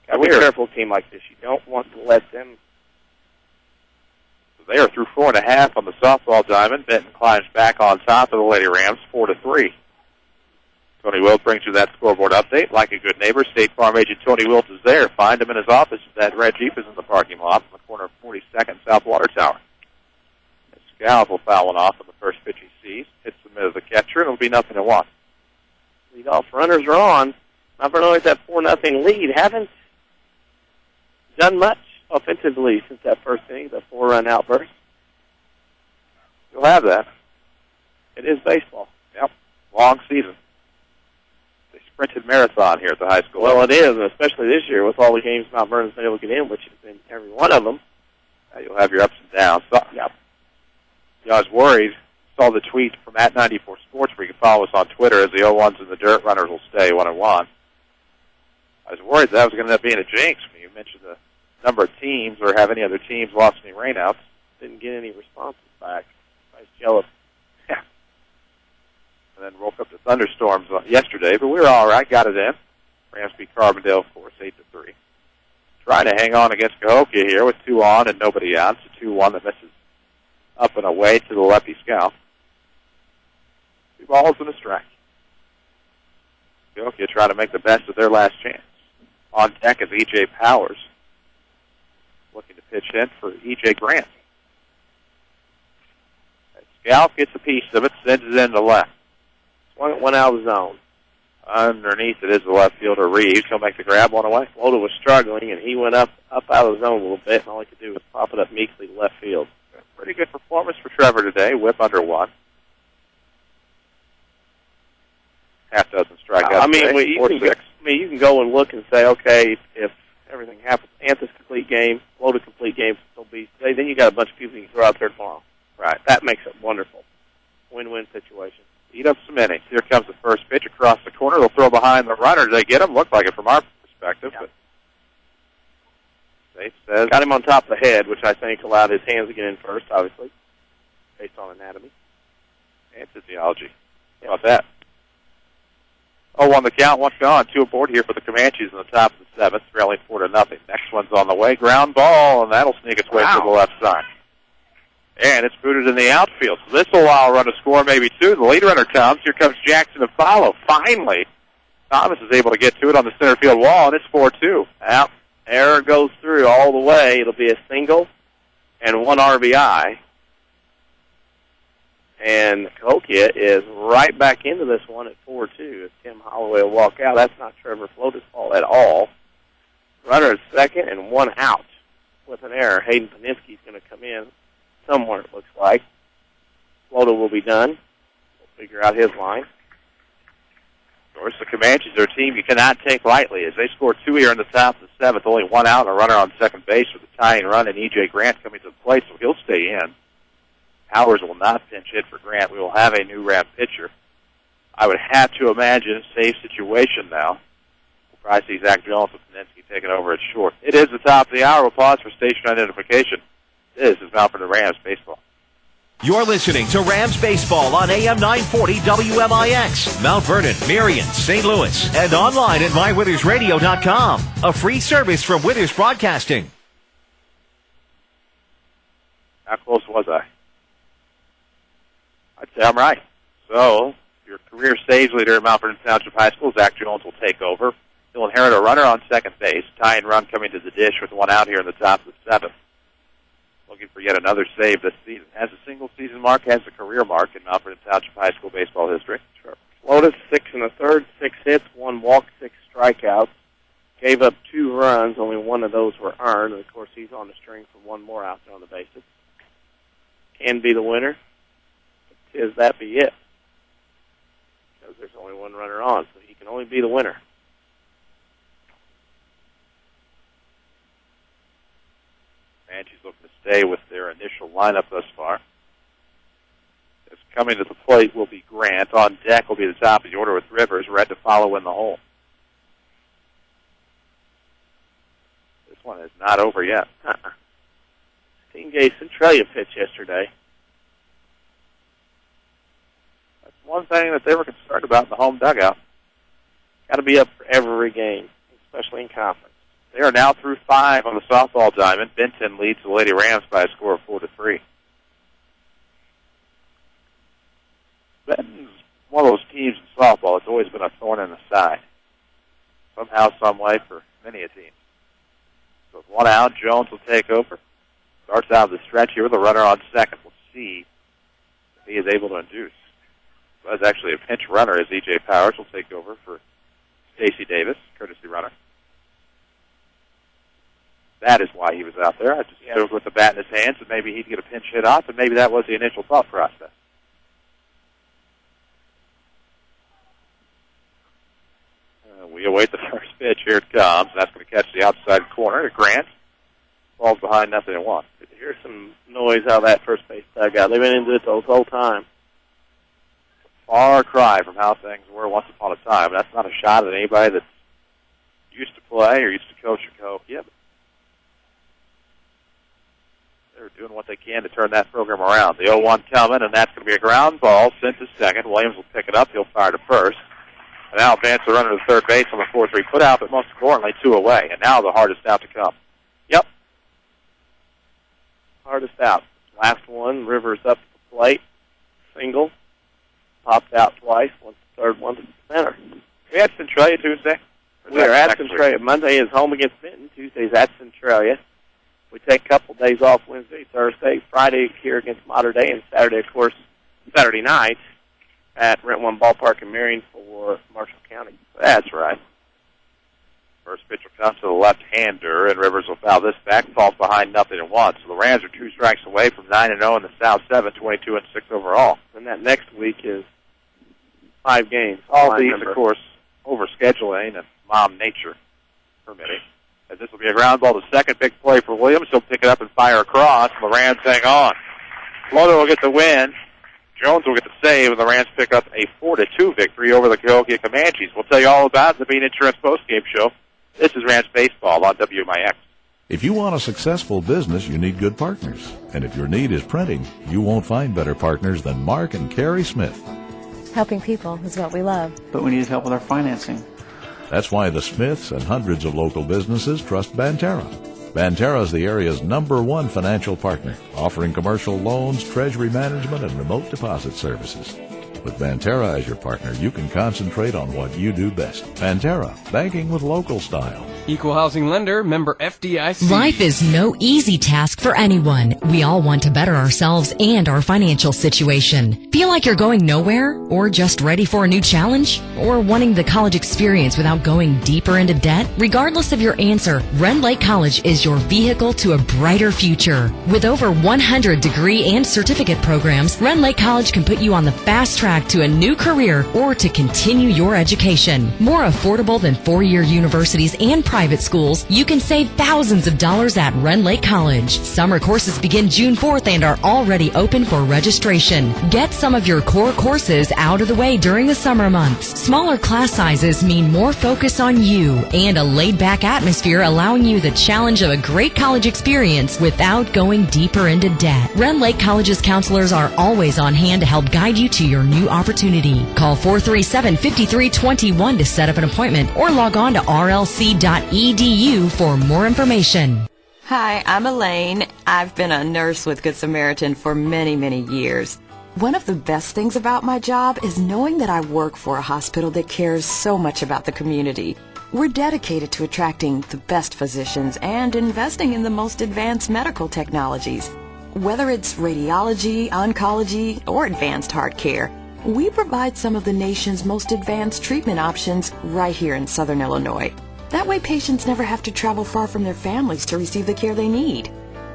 Got to be careful, a team like this. You don't want to let them. They are through 4.5 on the softball diamond. Benton climbs back on top of the Lady Rams, 4-3. Tony Wilt brings you that scoreboard update. Like a good neighbor, State Farm agent Tony Wilt is there. Find him in his office. That red Jeep is in the parking lot on the corner of 42nd South Water Tower. Scalp will foul one off on the first pitch he sees. Hits the middle of the catcher, and it'll be 0-1. Lead off runners are on. Mount Vernon with that 4-0 lead. Haven't done much offensively since that first inning, the 4-run outburst. You'll have that. It is baseball. Yep. Long season. They sprinted marathon here at the high school. Well, it is, especially this year with all the games Mount Vernon's been able to get in, which has been every one of them. You'll have your ups and downs. So, yep. I was worried. Saw the tweet from @94Sports where you can follow us on Twitter as the 0-1s in the dirt runners will stay 1-1. I was worried that was going to end up being a jinx when you mentioned the number of teams or have any other teams lost any rainouts. Didn't get any responses back. I was jealous. Yeah. And then woke up to thunderstorms yesterday, but we were all right. Got it in. Rams beat Carbondale, of course, 8-3. Trying to hang on against Cahokia here with 2 on and nobody out. It's a 2-1 that misses up and away to the lefty scout. 2 balls and a strike. Cahokia trying to make the best of their last chance. On deck is E.J. Powers, looking to pitch in for E.J. Grant. Scout gets a piece of it, sends it into left. Swung at one out of the zone. Underneath it is the left fielder, Reeves. He'll make the grab one away. Loda was struggling, and he went up out of the zone a little bit, and all he could do was pop it up meekly to left field. Pretty good performance for Trevor today. Whip under 1. Half dozen strikeouts. I mean, you can go and look and say, okay, if everything happens, Anthony's complete game, Loda complete game, still be today, then you got a bunch of people you can throw out there tomorrow. Right. That makes it wonderful. Win-win situation. Eat up some innings. Here comes the first pitch across the corner. They'll throw behind the runner. Do they get him? Looked like it from our perspective. Yeah. But Safe says got him on top of the head, which I think allowed his hands to get in first, obviously, based on anatomy and physiology. How about that? Oh, on the count, 1 gone. 2 aboard here for the Comanches in the top of the 7th, trailing 4-0. Next one's on the way. Ground ball, and that'll sneak its way to the left side. And it's booted in the outfield. So this will allow a run to score, maybe 2. The lead runner comes. Here comes Jackson to follow. Finally, Thomas is able to get to it on the center field wall, and it's 4-2. Well, error goes through all the way. It'll be a single and 1 RBI. And Cahokia is right back into this one at 4-2 as Tim Holloway will walk out. That's not Trevor Flota's fault at all. Runner is second and 1 out with an error. Hayden Paninsky's going to come in somewhere, it looks like. Flota will be done. We'll figure out his line. Of course, the Comanches are a team you cannot take lightly as they score 2 here in the top of the 7th. Only 1 out and a runner on second base with a tying run, and E.J. Grant coming to the plate, so he'll stay in. Powers will not pinch hit for Grant. We will have a new Ram pitcher. I would have to imagine a safe situation now. We'll probably see Zach Jones with Paninsky taking over at short. It is the top of the hour. We'll pause for station identification. This is Mount Vernon Rams Baseball. You're listening to Rams Baseball on AM 940 WMIX. Mount Vernon, Marion, St. Louis, and online at mywithersradio.com. A free service from Withers Broadcasting. How close was I? I'd say I'm right. So, your career stage leader at Mount Vernon Township High School, Zach Jones, will take over. He'll inherit a runner on second base. Tying run coming to the dish with 1 out here in the top of the 7th. Looking for yet another save this season. Has a single season mark, has a career mark in Mount Vernon Township High School baseball history. Sure. Lotus 6 1/3, 6 hits, 1 walk, 6 strikeouts. Gave up 2 runs, only 1 of those were earned. And of course, he's on the string for 1 more out there on the bases. Can be the winner. Is that be it? Because there's only 1 runner on, so he can only be the winner. Comanches looking to stay with their initial lineup thus far. As coming to the plate will be Grant. On deck will be the top of the order with Rivers. Red to follow in the hole. This one is not over yet. Team gave Centralia pitch yesterday. That's one thing that they were concerned about in the home dugout. Got to be up for every game, especially in conference. They are now through 5 on the softball diamond. Benton leads the Lady Rams by a score of 4-3. Benton's one of those teams in softball that's always been a thorn in the side. Somehow, some way for many a team. So with 1 out, Jones will take over. Starts out the stretch here with a runner on second. We'll see if he is able to induce. So that's actually a pinch runner as E.J. Powers will take over for J.C. Davis, courtesy runner. That is why he was out there. I just stood with the bat in his hands, and maybe he'd get a pinch hit off, and maybe that was the initial thought process. We await the first pitch. Here it comes. That's going to catch the outside corner. Grant falls behind 0-1. Did you hear some noise out of that first base dugout? They've been into it the whole time. Far cry from how things were once upon a time. That's not a shot at anybody that's used to play or used to coach at Cahokia. But they're doing what they can to turn that program around. The 0-1 coming, and that's going to be a ground ball sent to second. Williams will pick it up. He'll fire to first. And now advance the runner to third base on the 4-3 put out, but most importantly, 2 away. And now the hardest out to come. Yep. Hardest out. Last one, Rivers up to the plate. Single. Popped out twice. Once the third one to the center. We had Centralia Tuesday. We are at Centralia. Monday is home against Benton. Tuesday's at Centralia. We take a couple days off Wednesday, Thursday, Friday here against Mater Dei, and Saturday, of course, Saturday night at Rent One Ballpark in Marion for Marshall County. That's right. First pitch will come to the left-hander, and Rivers will foul this back, falls behind 0-1. So the Rams are 2 strikes away from 9-0 in the South 7, 22-6 overall. And that next week is 5 games. All these, of course, overscheduling and mom nature permitting. As this will be a ground ball to second, big play for Williams. He'll pick it up and fire across, and the Rams hang on. Floto will get the win. Jones will get the save, and the Rams pick up a 4-2 victory over the Cahokia Comanches. We'll tell you all about the Bean Insurance postgame show. This is Rams Baseball on WMIX. If you want a successful business, you need good partners. And if your need is printing, you won't find better partners than Mark and Carrie Smith. Helping people is what we love. But we needed help with our financing. That's why the Smiths and hundreds of local businesses trust Banterra. Banterra is the area's #1 financial partner, offering commercial loans, treasury management, and remote deposit services. With Banterra as your partner, you can concentrate on what you do best. Banterra, banking with local style. Equal housing lender, member FDIC. Life is no easy task for anyone. We all want to better ourselves and our financial situation. Feel like you're going nowhere? Or just ready for a new challenge? Or wanting the college experience without going deeper into debt? Regardless of your answer, Rend Lake College is your vehicle to a brighter future. With over 100 degree and certificate programs, Rend Lake College can put you on the fast track to a new career or to continue your education. More affordable than 4-year universities and private schools, you can save thousands of dollars at Rend Lake College. Summer courses begin June 4th and are already open for registration. Get some of your core courses out of the way during the summer months. Smaller class sizes mean more focus on you and a laid-back atmosphere allowing you the challenge of a great college experience without going deeper into debt. Rend Lake College's counselors are always on hand to help guide you to your new opportunity. Call 437-5321 to set up an appointment or log on to rlc.edu for more information. Hi, I'm Elaine. I've been a nurse with Good Samaritan for many, many years. One of the best things about my job is knowing that I work for a hospital that cares so much about the community. We're dedicated to attracting the best physicians and investing in the most advanced medical technologies. Whether it's radiology, oncology, or advanced heart care, we provide some of the nation's most advanced treatment options right here in Southern Illinois. That way patients never have to travel far from their families to receive the care they need.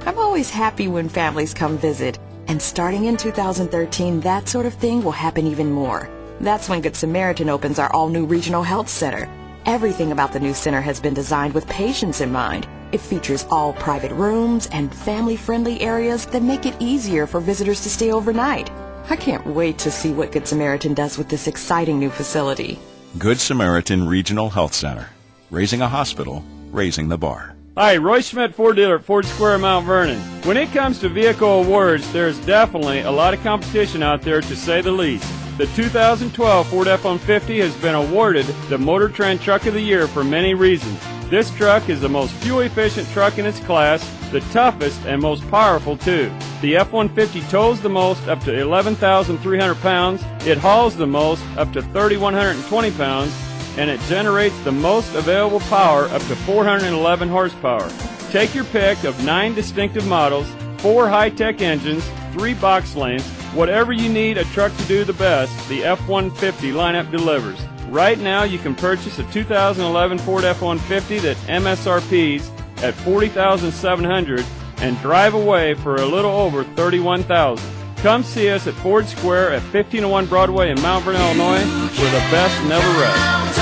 I'm always happy when families come visit, and starting in 2013, that sort of thing will happen even more. That's when Good Samaritan opens our all-new regional health center. Everything about the new center has been designed with patients in mind. It features all private rooms and family-friendly areas that make it easier for visitors to stay overnight. I can't wait to see what Good Samaritan does with this exciting new facility. Good Samaritan Regional Health Center. Raising a hospital, raising the bar. Hi, Roy Schmidt, Ford dealer at Ford Square, Mount Vernon. When it comes to vehicle awards, there's definitely a lot of competition out there, to say the least. The 2012 Ford F-150 has been awarded the Motor Trend Truck of the Year for many reasons. This truck is the most fuel-efficient truck in its class, the toughest and most powerful, too. The F-150 tows the most, up to 11,300 pounds. It hauls the most, up to 3,120 pounds. And it generates the most available power, up to 411 horsepower. Take your pick of 9 distinctive models, 4 high-tech engines, 3 box lanes. Whatever you need a truck to do the best, the F-150 lineup delivers. Right now, you can purchase a 2011 Ford F-150 that MSRP's at $40,700 and drive away for a little over $31,000. Come see us at Ford Square at 1501 Broadway in Mount Vernon, Illinois, where the best never rests.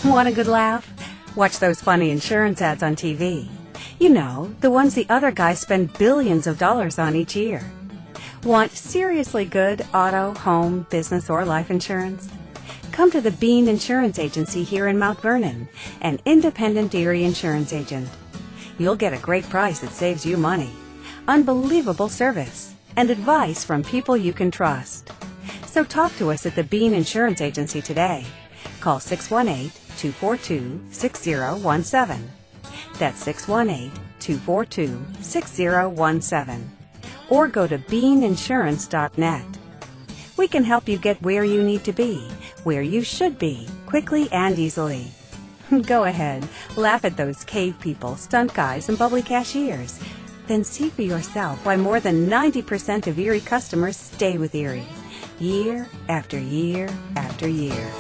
Want a good laugh? Watch those funny insurance ads on TV. You know, the ones the other guys spend billions of dollars on each year. Want seriously good auto, home, business, or life insurance? Come to the Bean Insurance Agency here in Mount Vernon, an independent Erie insurance agent. You'll get a great price that saves you money, unbelievable service, and advice from people you can trust. So talk to us at the Bean Insurance Agency today. Call 618-242-6017. That's 618-242-6017. Or go to beaninsurance.net. We can help you get where you need to be, where you should be, quickly and easily. Go ahead, laugh at those cave people, stunt guys, and bubbly cashiers. Then see for yourself why more than 90% of Erie customers stay with Erie, year after year after year.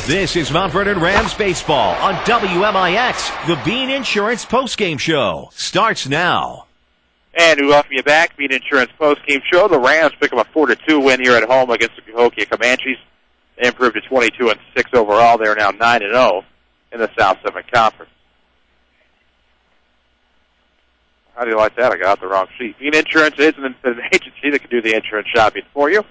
This is Mount Vernon Rams Baseball on WMIX. The Bean Insurance Postgame Show starts now. And we welcome you back. Bean Insurance Postgame Show. The Rams pick up a 4-2 win here at home against the Cahokia Comanches. They improved to 22-6 overall. They are now 9-0 in the South 7 Conference. How do you like that? I got the wrong sheet. Bean Insurance is an agency that can do the insurance shopping for you.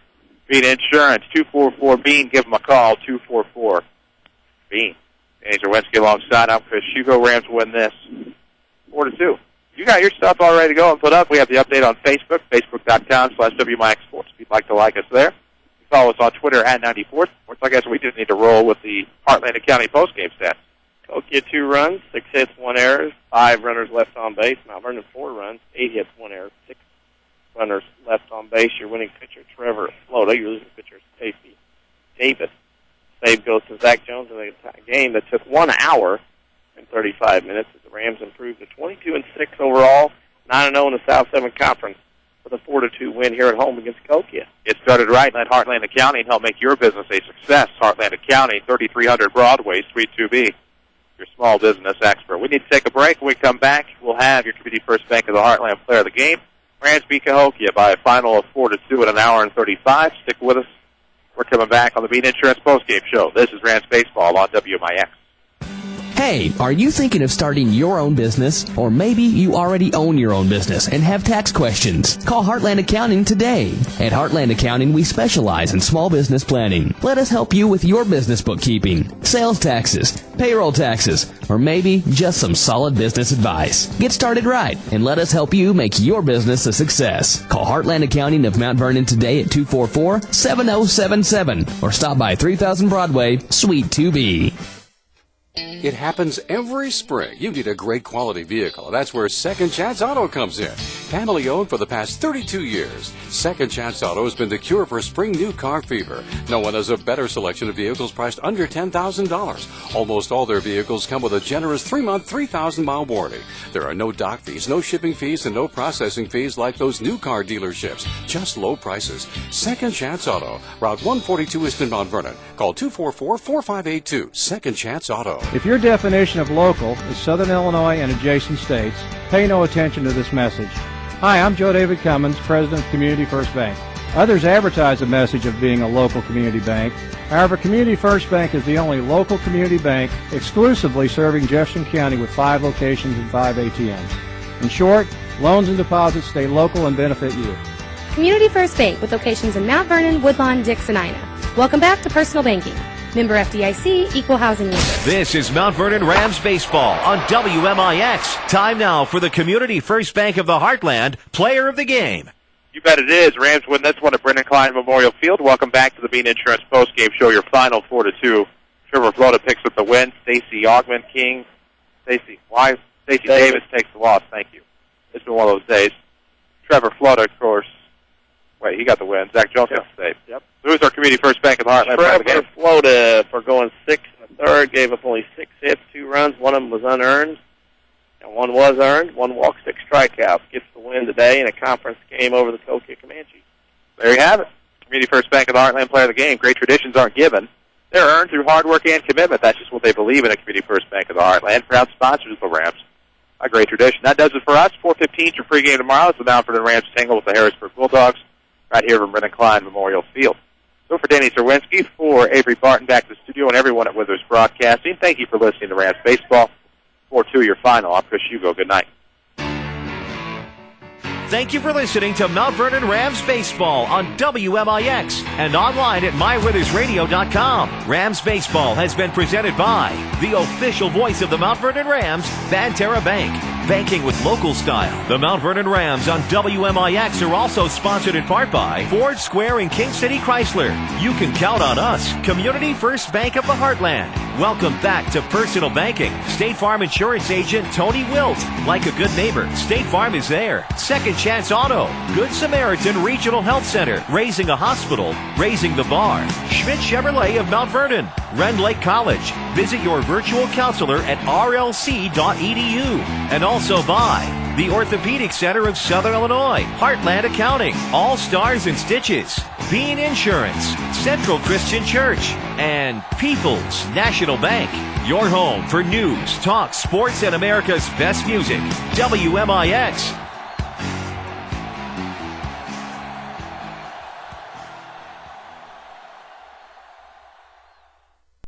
Bean Insurance, 244-BEAN. Give them a call, 244-BEAN. Danny Czerwinski alongside. I'm Chris Hugo. Rams win this 4-2. You got your stuff all ready to go and put up. We have the update on Facebook, facebook.com/WMIX Sports. If you'd like to like us there. You follow us on Twitter at 94 Sports. I guess we just need to roll with the Heartland County postgame stats. Cahokia 2 runs, 6 hits, 1 error, 5 runners left on base. Mount Vernon 4 runs, 8 hits, 1 error, 6 runners left on base. Your winning pitcher, Trevor Flota. Your losing pitcher, Stacey Davis. Save goes to Zach Jones in a game that took 1 hour and 35 minutes. As the Rams improved to 22-6 overall, 9-0 in the South 7 Conference with a 4-2 win here at home against Cahokia. Get started right. Let Heartland Accounting help make your business a success. Heartland Accounting, 3300 Broadway, Suite 2B. Your small business expert. We need to take a break. When we come back, we'll have your Community First Bank of the Heartland player of the game. Rams beat Cahokia by a final of 4-2 in an hour and 35. Stick with us. We're coming back on the Bean Insurance Postgame Show. This is Rams Baseball on WMIX. Hey, are you thinking of starting your own business? Or maybe you already own your own business and have tax questions? Call Heartland Accounting today. At Heartland Accounting, we specialize in small business planning. Let us help you with your business bookkeeping, sales taxes, payroll taxes, or maybe just some solid business advice. Get started right and let us help you make your business a success. Call Heartland Accounting of Mount Vernon today at 244-7077 or stop by 3000 Broadway, Suite 2B. It happens every spring. You need a great quality vehicle. That's where Second Chance Auto comes in. Family owned for the past 32 years. Second Chance Auto has been the cure for spring new car fever. No one has a better selection of vehicles priced under $10,000. Almost all their vehicles come with a generous 3-month, 3,000-mile warranty. There are no dock fees, no shipping fees, and no processing fees like those new car dealerships. Just low prices. Second Chance Auto. Route 142 East in Mount Vernon. Call 244-4582. Second Chance Auto. If your definition of local is Southern Illinois and adjacent states, pay no attention to this message. Hi, I'm Joe David Cummins, President of Community First Bank. Others advertise the message of being a local community bank. However, Community First Bank is the only local community bank exclusively serving Jefferson County with 5 locations and 5 ATMs. In short, loans and deposits stay local and benefit you. Community First Bank with locations in Mount Vernon, Woodlawn, Dix, and Ina. Welcome back to Personal Banking. Member FDIC, Equal Housing Lender. This is Mount Vernon Rams Baseball on WMIX. Time now for the Community First Bank of the Heartland Player of the Game. You bet it is. Rams win this one at Brendan Klein Memorial Field. Welcome back to the Bean Insurance Postgame Show, your final 4-2. Trevor Flota picks up the win. Stacey Davis takes the loss. Thank you. It's been one of those days. Trevor Flota, of course. Wait, he got the win. Zach Jones got the save. Yep. Who's our Community First Bank of the Heartland player of the game? Trevor Flota, for going 6 1/3, gave up only 6 hits, 2 runs. One of them was unearned, and one was earned. 1 walk, 6 strikeouts. Gets the win today in a conference game over the Cahokia Comanches. There you have it. Community First Bank of the Heartland player of the game. Great traditions aren't given. They're earned through hard work and commitment. That's just what they believe in at Community First Bank of the Heartland. Proud sponsors of the Rams. A great tradition. That does it for us. 4:15 your pregame tomorrow. It's the Mount Vernon Rams tangle with the Harrisburg Bulldogs right here from Brennan Klein Memorial Field. So for Danny Czerwinski, for Avery Barton back to the studio, and everyone at Withers Broadcasting, thank you for listening to Rams Baseball. 4-2 your final. I'm Chris Hugo. Good night. Thank you for listening to Mount Vernon Rams Baseball on WMIX and online at mywithersradio.com. Rams Baseball has been presented by the official voice of the Mount Vernon Rams, Banterra Bank. Banking with local style. The Mount Vernon Rams on WMIX are also sponsored in part by Ford Square and King City Chrysler. You can count on us, Community First Bank of the Heartland. Welcome back to Personal Banking. State Farm Insurance Agent Tony Wilt. Like a good neighbor, State Farm is there. Second Chance Auto. Good Samaritan Regional Health Center. Raising a hospital. Raising the bar. Schmidt Chevrolet of Mount Vernon. Rend Lake College. Visit your virtual counselor at rlc.edu. And also by the Orthopedic Center of Southern Illinois, Heartland Accounting, All Stars and Stitches, Bean Insurance, Central Christian Church, and People's National Bank. Your home for news, talk, sports, and America's best music. WMIX.